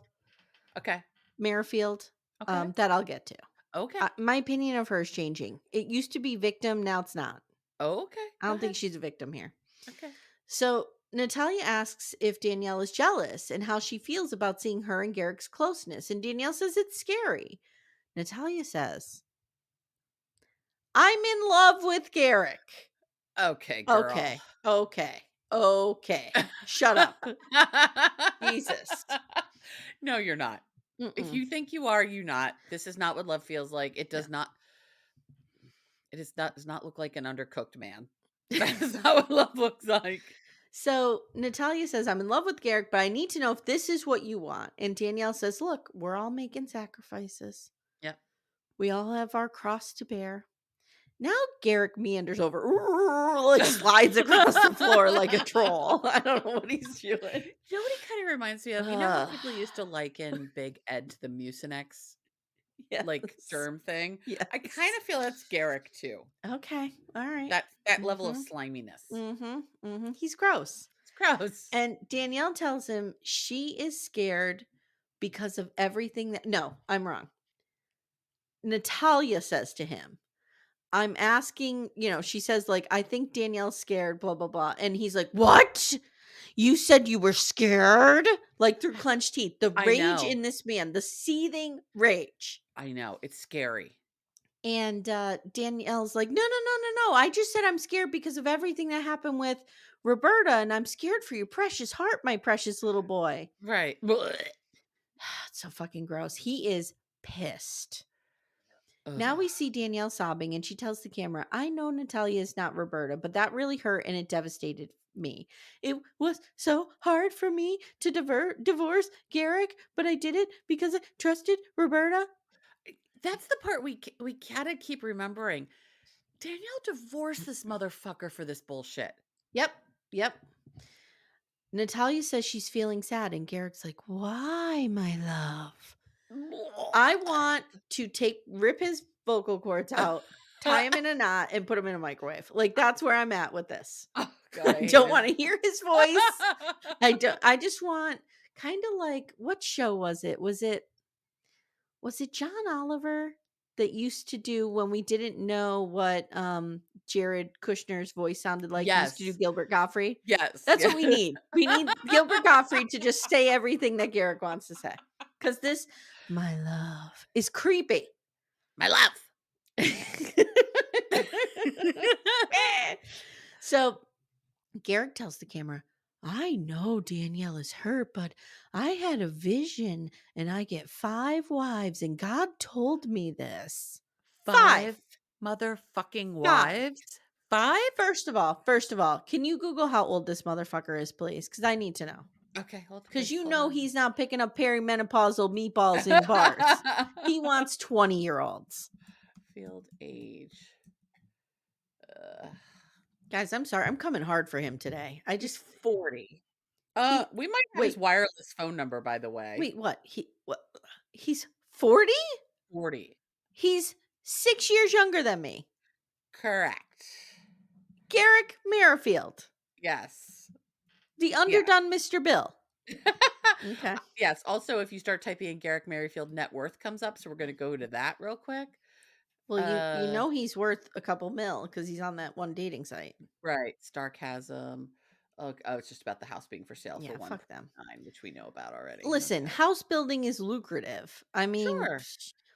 Merrifield that I'll get to. Okay. My opinion of her is changing. It used to be victim. Now it's not. Okay. I don't think she's a victim here. Okay. So Nathalia asks if Dannielle is jealous and how she feels about seeing her and Garrick's closeness. And Dannielle says it's scary. Nathalia says, I'm in love with Garrick. Okay, girl. Okay. Shut up. Jesus. No, you're not. If you think you are, you not. This is not what love feels like. It does not. It does not look like an undercooked man. That's not what love looks like. So Nathalia says, I'm in love with Garrick, but I need to know if this is what you want. And Dannielle says, look, we're all making sacrifices. Yep. We all have our cross to bear. Now Garrick meanders over, like slides across the floor like a troll. I don't know what he's doing. You know what he kind of reminds me of? You know how people used to liken Big Ed to the Mucinex? Yes. Like germ thing? Yes. I kind of feel that's Garrick too. Okay. All right. That level of sliminess. He's gross. It's gross. And Dannielle tells him she is scared because of everything that... No, I'm wrong. Nathalia says to him, I'm asking, she says, like, "I think Danielle's scared, blah, blah, blah." And he's like, "What? You said you were scared?" Like, through clenched teeth. The I rage know. in this man, the seething rage. I know. It's scary. And Danielle's like, "No, no, no, no, no. I just said I'm scared because of everything that happened with Roberta, and I'm scared for your precious heart, my precious little boy." Right. It's so fucking gross. He is pissed. Now Ugh. we see Danielle sobbing, and she tells the camera, "I know Nathalia is not Roberta, but that really hurt and it devastated me. It was so hard for me to divorce Garrick, but I did it because I trusted Roberta." That's the part we gotta keep remembering. Danielle divorced this motherfucker for this bullshit. Yep, yep. Natalia says she's feeling sad, and Garrick's like, "Why, my love?" I want to rip his vocal cords out, tie him in a knot, and put him in a microwave. Like, that's where I'm at with this. Oh god, I I hate don't him. want to hear his voice. I just want, kind of like, what show was it? Was it John Oliver that used to do, when we didn't know what Jared Kushner's voice sounded like? He used to do Yes. Gilbert Gottfried. Yes. That's Yeah. what we need. We need Gilbert Gottfried to just say everything that Garrick wants to say. Because this, my love, is creepy. My love. So Garrick tells the camera, "I know Danielle is hurt, but I had a vision and I get 5 wives, and God told me this." 5. 5 motherfucking 5. wives? 5? First of all, can you Google how old this motherfucker is, please? Because I need to know. Okay, Because hold on. he's not picking up perimenopausal meatballs in bars. He wants 20-year-olds. Field age. Guys, I'm sorry. I'm coming hard for him today. He's 40. He We might have his wait, wireless phone number, by the way. wait, what? He's 40? 40. He's 6 years younger than me. Correct. Garrick Merrifield, Yes. the Yeah. underdone Mr. Bill. Okay. Yes. Also, if you start typing in Garrick Merrifield, net worth comes up. So we're going to go to that real quick. Well, you know he's worth a couple mil because he's on that one dating site. Right. Sarcasm. Oh, it's just about the house being for sale Yeah, for fuck them. 1.9, which we know about already. Listen, Okay. house building is lucrative. I mean, Sure.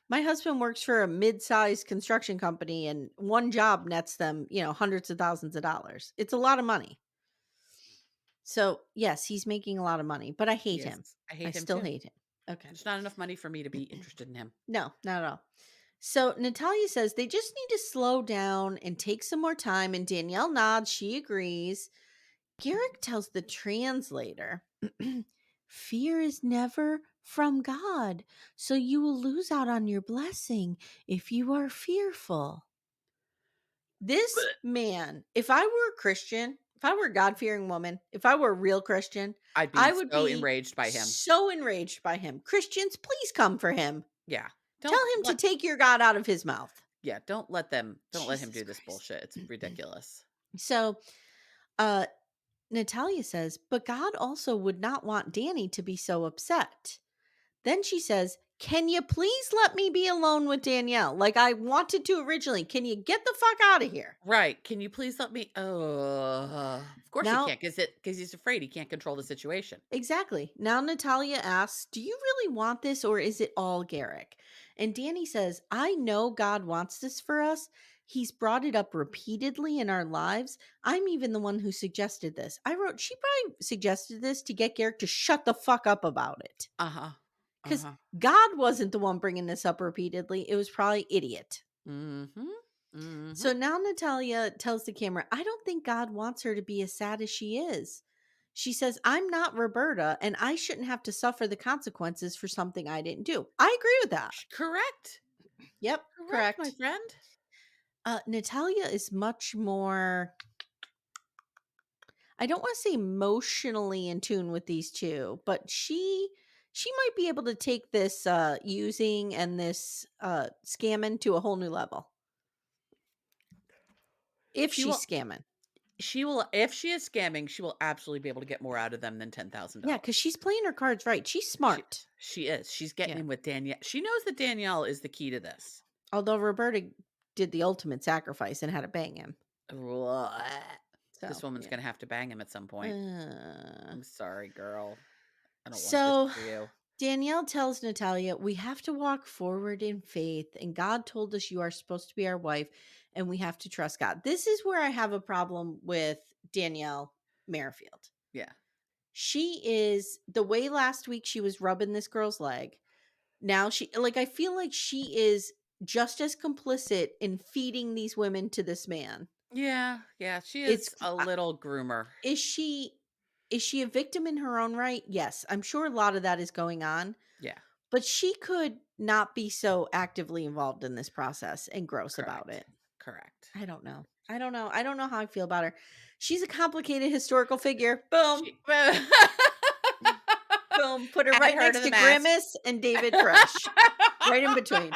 my husband works for a mid-sized construction company, and one job nets them, hundreds of thousands of dollars. It's a lot of money. So, yes, he's making a lot of money, but I hate him. Yes. I I hate him still too. hate him. Okay. There's not enough money for me to be interested in him. No, not at all. So Natalia says they just need to slow down and take some more time, and Danielle nods. She agrees. Garrick tells the translator, "Fear is never from God, so you will lose out on your blessing if you are fearful." This man, if I were a Christian, if I were a God-fearing woman, if I were a real Christian, I'd be I would so be enraged by him. so enraged by him. Christians, please come for him. Yeah. Tell him to take your God out of his mouth. Yeah, don't let him Jesus do this Christ. bullshit. It's ridiculous. So, Natalia says, "But God also would not want Danny to be so upset." Then she says, "Can you please let me be alone with Danielle? Like I wanted to originally. Can you get the fuck out of here?" Right. Can you please let me of course he Now, can't because he's afraid he can't control the situation. exactly. Now Natalia asks, "Do you really want this, or is it all Garrick?" And Danny says, "I know God wants this for us. He's brought it up repeatedly in our lives. I'm even the one who suggested this." I wrote, she probably suggested this to get Garrick to shut the fuck up about it. Uh-huh. Because Uh-huh. God wasn't the one bringing this up repeatedly. It was probably idiot. Mm-hmm. Mm-hmm. So now Natalia tells the camera, "I don't think God wants her to be as sad as she is." She says, "I'm not Roberta, and I shouldn't have to suffer the consequences for something I didn't do." I agree with that. Correct. Yep, Correct, my correct. friend. Natalia is much more, I don't want to say emotionally in tune with these two, but she might be able to take this using and this scamming to a whole new level. If She she's will scamming. if she is scamming, she will absolutely be able to get more out of them than $10,000. Yeah, because she's playing her cards right. She's smart. She is. She's getting Yeah. in with Danielle. She knows that Danielle is the key to this. Although Roberta did the ultimate sacrifice and had to bang him. This woman's going to have to bang him at some point. I'm sorry, girl. I don't want this for you. Dannielle tells Nathalia, we have to walk forward in faith, and God told us you are supposed to be our wife, and we have to trust God. This is where I have a problem with Dannielle Merrifield. Yeah. She is, the way last week she was rubbing this girl's leg, now she, like, I feel like she is just as complicit in feeding these women to this man. Yeah, she It's is a little groomer. Is she a victim in her own right? Yes, I'm sure a lot of that is going on. Yeah. But she could not be so actively involved in this process and gross about it. Correct. I don't know. I don't know how I feel about her. She's a complicated historical figure. Boom. Boom. Put her right next to Grimace and David Fresh. Right in between.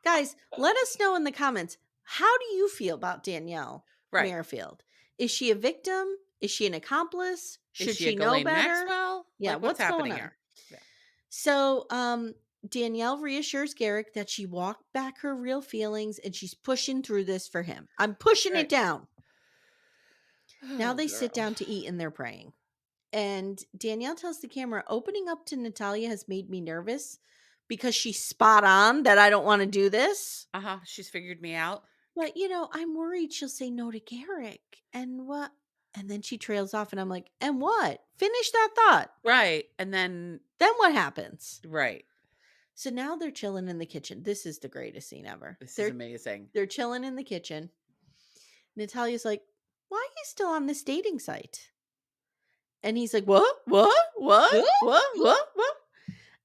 Guys, let us know in the comments. How do you feel about Dannielle Merrifield? Is she a victim? Is she an accomplice? Should she know better? Maxwell? Yeah, like, what's happening going on here? Yeah. So, Dannielle reassures Garrick that she walked back her real feelings and she's pushing through this for him. I'm pushing it down. Now they sit down to eat and they're praying. And Dannielle tells the camera, opening up to Nathalia has made me nervous because she's spot on that I don't want to do this. She's figured me out. But, I'm worried she'll say no to Garrick. And what? And then she trails off and I'm like, and what? Finish that thought. Right. And then what happens? Right. So now they're chilling in the kitchen. This is the greatest scene ever. This is amazing. They're chilling in the kitchen. Natalia's like, why are you still on this dating site? And he's like, what?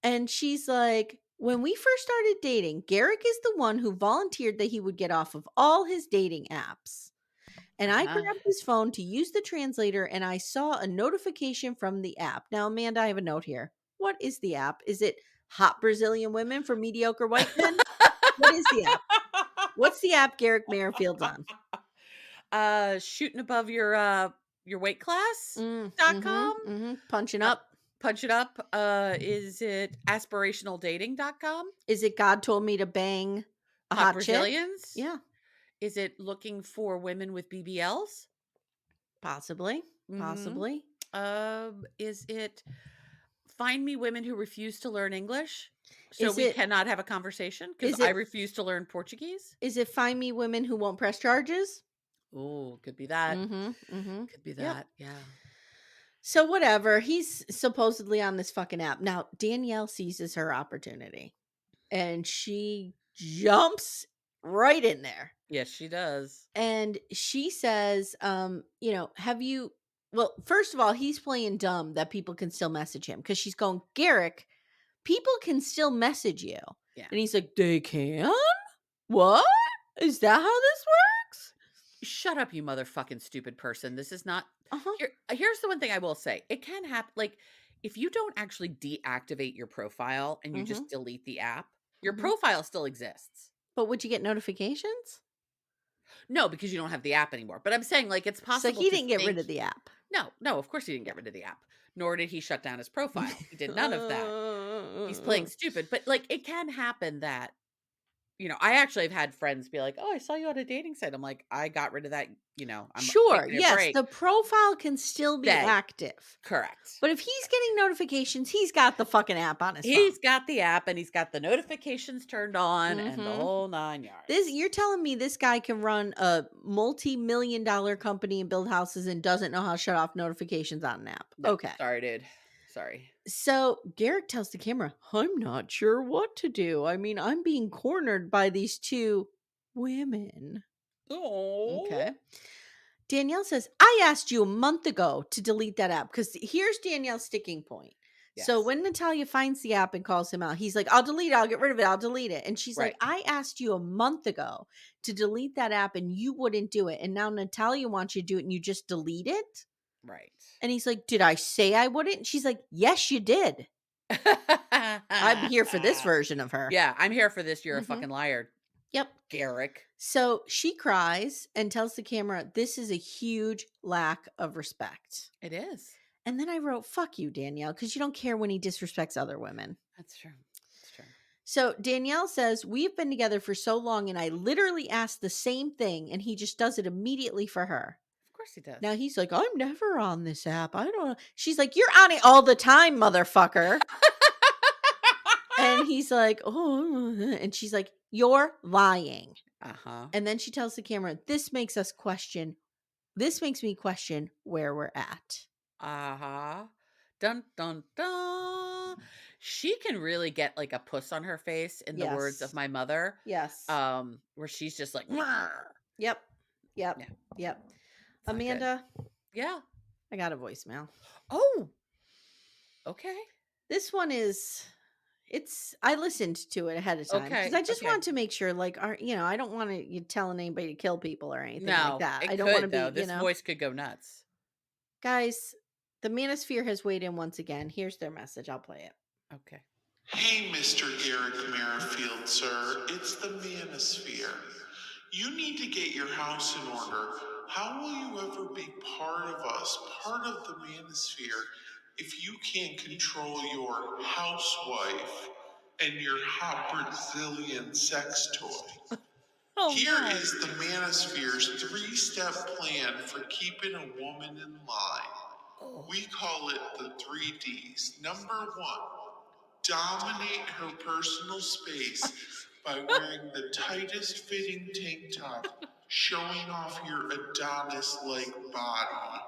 And she's like, when we first started dating, Garrick is the one who volunteered that he would get off of all his dating apps. And I grabbed his phone to use the translator and I saw a notification from the app. Now, Amanda, I have a note here. What is the app? Is it Hot Brazilian Women for Mediocre White Men? What is the app? What's the app Garrick Merrifield's on? Shooting above your weight class .com. Punching up. Punch it up. Is it aspirationaldating.com? Is it God told me to bang a hot Brazilians? Chick? Yeah. Is it looking for women with BBLs? Possibly. Is it find me women who refuse to learn English so we cannot have a conversation because I refuse to learn Portuguese? Is it find me women who won't press charges? Oh, could be that. Could be that. Yep. Yeah. So whatever. He's supposedly on this fucking app. Now, Dannielle seizes her opportunity and she jumps right in there. Yes, she does. And she says, have you, well, first of all, he's playing dumb that people can still message him because she's going, Garrick, people can still message you. Yeah. And he's like, they can? What? Is that how this works? Shut up, you motherfucking stupid person. This is not. Here's the one thing I will say. It can happen. Like, if you don't actually deactivate your profile and you just delete the app, your profile still exists. But would you get notifications? No, because you don't have the app anymore. But I'm saying, like, it's possible. So he didn't get rid of the app. No, of course he didn't get rid of the app. Nor did he shut down his profile. He did none of that. He's playing stupid. But, like, it can happen that, I actually have had friends be like, oh, I saw you on a dating site. I'm like, I got rid of that. I'm sure. Yes. The profile can still be active. Correct. But if he's getting notifications, he's got the fucking app on his phone. He's got the app and he's got the notifications turned on and the whole 9 yards. You're telling me this guy can run a multi-million-dollar company and build houses and doesn't know how to shut off notifications on an app. No, okay. Sorry, dude. Sorry. So Garrick tells the camera, I'm not sure what to do. I mean, I'm being cornered by these two women. Oh. Okay. Dannielle says, I asked you a month ago to delete that app because here's Danielle's sticking point. Yes. So when Nathalia finds the app and calls him out, he's like, I'll delete it. I'll get rid of it. I'll delete it. And she's like, I asked you a month ago to delete that app and you wouldn't do it. And now Nathalia wants you to do it and you just delete it. Right. And he's like, did I say I wouldn't? And she's like, yes, you did. I'm here for this version of her. Yeah, I'm here for this. You're a fucking liar. Yep. Garrick. So she cries and tells the camera, this is a huge lack of respect. It is. And then I wrote, fuck you, Dannielle, because you don't care when he disrespects other women. That's true. That's true. So Danielle says, we've been together for so long and I literally asked the same thing and he just does it immediately for her. Of course he does. Now he's like, I'm never on this app. I don't know. She's like, you're on it all the time, motherfucker. And he's like, oh, and she's like, you're lying. Uh-huh. And then she tells the camera, this makes me question where we're at. Uh-huh. Dun dun dun. She can really get like a puss on her face in the words of Yes. my mother. Yes. Where she's just like, "Mwah." Yep. Yeah, Yep. it's Yep. not good. Amanda, Yeah. I got a voicemail. Oh, okay. This one is I listened to it ahead of time because Okay. I just Okay. want to make sure, like, I don't want to you telling anybody to kill people or anything like No, that. it I don't want to could though. be, This voice could go nuts. guys, the manosphere has weighed in once again. Here's their message. I'll play it. Okay. Hey, Mr. Garrick Merrifield, sir. It's the manosphere. You need to get your house in order. How will you ever be part of us, part of the manosphere, if you can't control your housewife and your hot Brazilian sex toy? Here is the manosphere's 3-step plan for keeping a woman in line. We call it the 3Ds. Number 1. Dominate her personal space by wearing the tightest fitting tank top, showing off your Adonis-like body.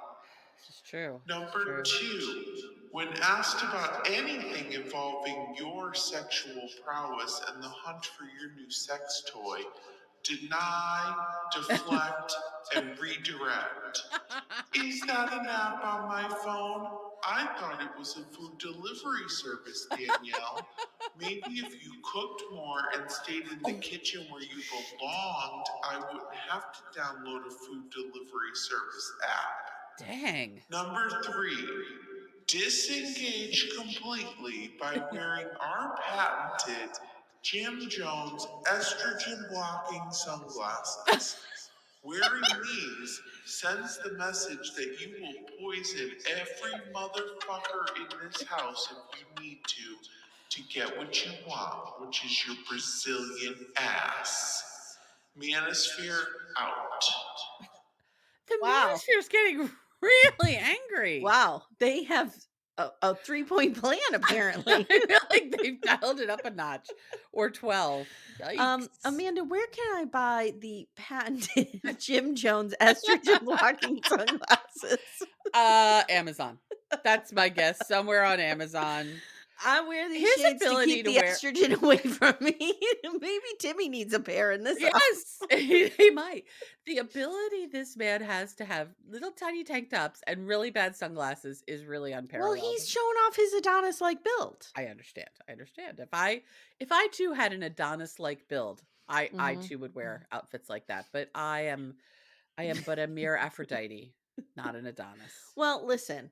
This is true. Number 2, when asked about anything involving your sexual prowess and the hunt for your new sex toy, deny, deflect, and redirect. Is that an app on my phone? I thought it was a food delivery service, Danielle. Maybe if you cooked more and stayed in the kitchen where you belonged, I wouldn't have to download a food delivery service app. Dang. Number 3, disengage completely by wearing our patented Jim Jones estrogen blocking sunglasses. Wearing these sends the message that you will poison every motherfucker in this house if you need to get what you want, which is your Brazilian ass. Manosphere out. The Wow. manosphere's getting really angry. Wow. They have a 3-point plan, apparently. I feel like they've dialed it up a notch or 12. Yikes. Amanda, where can I buy the patented Jim Jones estrogen blocking sunglasses? Amazon. That's my guess. Somewhere on Amazon. I wear these His shades to ability keep to the wear- estrogen away from me. Maybe Timmy needs a pair in this house. Yes, he might. The ability this man has to have little tiny tank tops and really bad sunglasses is really Well, unparalleled. he's showing off his Adonis-like build. I understand. If I too had an Adonis-like build, I too would wear outfits like that. But I am but a mere Aphrodite, not an Adonis. Well, listen.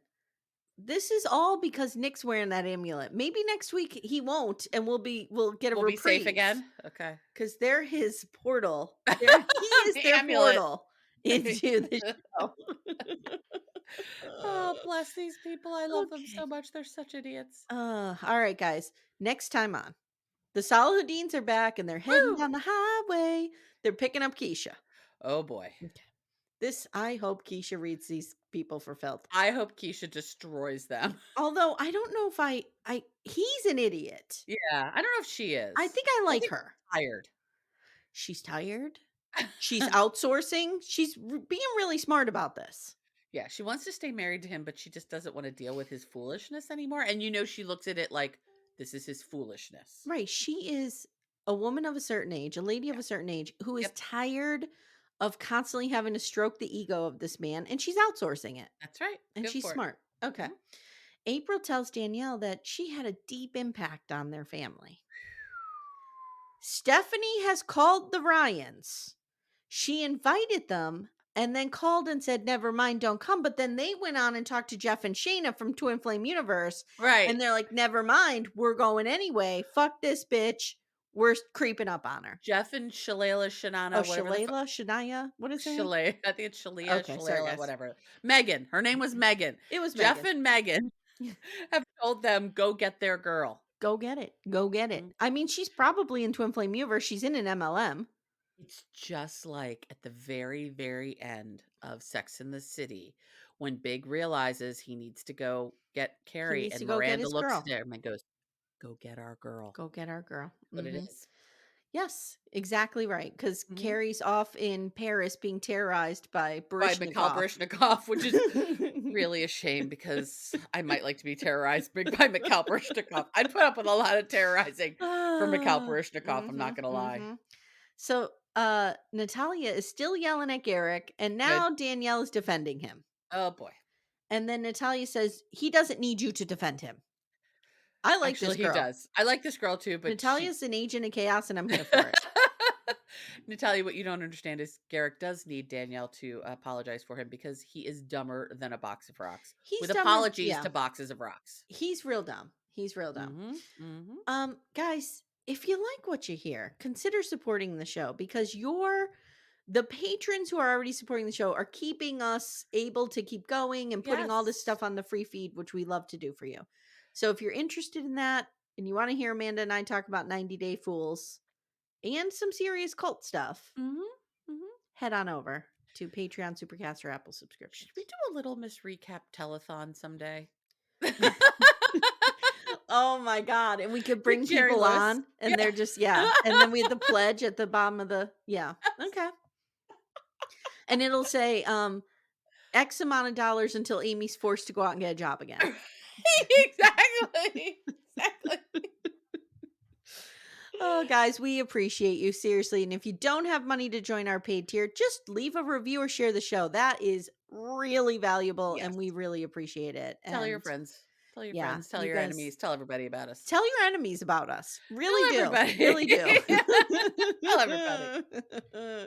This is all because Nick's wearing that amulet. Maybe next week he won't, and we'll get a We'll be safe reprieve again. Okay. because they're his portal. He is The their amulet. portal into the show. Oh, bless these people. I love them so much. They're such idiots. All right, guys. Next time on, the Salahudins are back and they're heading Woo! down the highway. They're picking up Keisha. Oh boy. I hope Keisha reads these people for filth. I hope Keisha destroys them. Although I don't know if he's an idiot. Yeah, I don't know if she is. I think I like her. Tired. She's tired. She's outsourcing. She's being really smart about this. Yeah, she wants to stay married to him, but she just doesn't want to deal with his foolishness anymore. And she looks at it like this is his foolishness. Right. She is a woman of a certain age, a lady of a certain age who is tired of constantly having to stroke the ego of this man, and she's outsourcing it. That's right. And she's smart. Okay. April tells Danielle that she had a deep impact on their family. Stephanie has called the Ryans. She invited them and then called and said, never mind, don't come. But then they went on and talked to Jeff and Shayna from Twin Flame Universe. Right. And they're like, never mind, we're going anyway. Fuck this bitch. We're creeping up on her. Jeff and Shalala, Shanana, Shalala, Shania, what is it? Shalala. I think it's Shalia, Okay, Shalala, whatever. Megan. Her name was Megan. It was Jeff Megan. and Megan have told them, go get their girl. Go get it. Go get it. I mean, she's probably in Twin Flame Universe. She's in an MLM. It's just like at the very, very end of Sex in the City when Big realizes he needs to go get He Carrie, needs to and go get Miranda his looks girl. at him and goes, "Go get our girl." Go get our girl. What it is. Yes, exactly right. Because Mhm. Carrie's off in Paris being terrorized by By Mikhail Baryshnikov. Baryshnikov, which is really a shame because I might like to be terrorized by Mikhail Baryshnikov. I'd put up with a lot of terrorizing from Mikhail Baryshnikov, I'm not gonna lie. So Nathalia is still yelling at Garrick, and now Dannielle is defending him. Oh boy. And then Nathalia says, he doesn't need you to defend him. I like Actually, this he girl. does. I like this girl too, but Natalia's an agent of chaos, and I'm here for it. Natalia, what you don't understand is Garrick does need Dannielle to apologize for him because he is dumber than a box of rocks. He's With dumber, apologies yeah. to boxes of rocks. He's real dumb. He's real dumb. Guys, if you like what you hear, consider supporting the show because the patrons who are already supporting the show are keeping us able to keep going and putting all this stuff on the free feed, which we love to do for you. So if you're interested in that and you want to hear Amanda and I talk about 90 Day Fools and some serious cult stuff, head on over to Patreon, Supercast, or Apple subscription. Should we do a little Miss Recap telethon someday? Oh my God. And we could bring Jerry people Lewis. on and they're just, and then we have the pledge at the bottom of the, okay. And it'll say, X amount of dollars until Amy's forced to go out and get a job again. Exactly. Oh, guys, we appreciate you, seriously. And if you don't have money to join our paid tier, just leave a review or share the show. That is really valuable, and we really appreciate it. Tell your friends. Tell your friends. Tell you your guys- enemies. Tell everybody about us. Tell your enemies about us. Really Tell do. everybody. Really do. Tell everybody.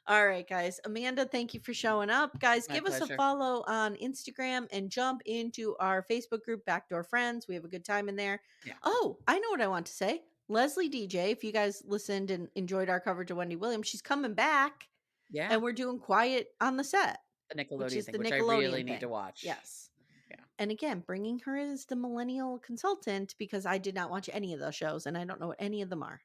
All right, guys. Amanda, thank you for showing up. Guys, My give us a pleasure. follow on Instagram and jump into our Facebook group, Backdoor Friends. We have a good time in there. Yeah. Oh, I know what I want to say. Leslie DJ, if you guys listened and enjoyed our coverage of Wendy Williams, she's coming back. Yeah. And we're doing Quiet on the Set. The Nickelodeon which is thing, the which Nickelodeon I really need thing. to watch. Yes. Yeah. And again, bringing her as the millennial consultant because I did not watch any of those shows and I don't know what any of them are.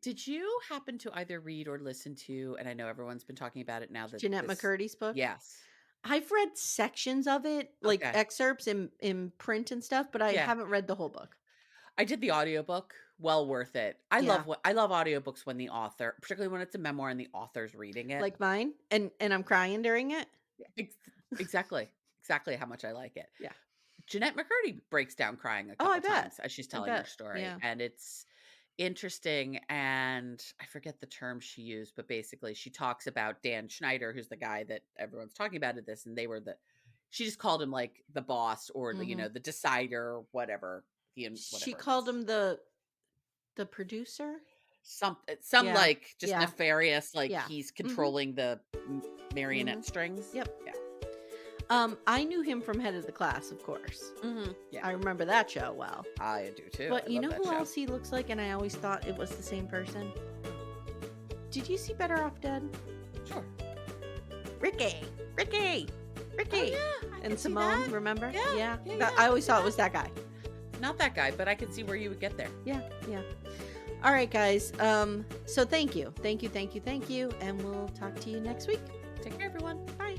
Did you happen to either read or listen to, and I know everyone's been talking about it now, that Jeanette McCurdy's book? Yes. I've read sections of it, like excerpts in print and stuff, but I haven't read the whole book. I did the audiobook. Well worth it. I love audiobooks when the author, particularly when it's a memoir and the author's reading it. Like mine, and I'm crying during it. Exactly how much I like it. Yeah. Jeanette McCurdy breaks down crying a couple times as she's telling her story. Yeah. And it's interesting, and I forget the term she used, but basically she talks about Dan Schneider, who's the guy that everyone's talking about at this, and they were she just called him like the boss or the the decider or whatever. She called him the producer? Some like just nefarious, like he's controlling the marionette strings. Yep. Yeah. I knew him from Head of the Class, of course. Yeah. I remember that show well. I do too. But you know who else he looks like, and I always thought it was the same person? Did you see Better Off Dead? Sure. Ricky! Oh, yeah, and Simone, remember? Yeah. I always thought it was that guy. Not that guy, but I could see where you would get there. Yeah. All right, guys. So thank you. And we'll talk to you next week. Take care, everyone. Bye.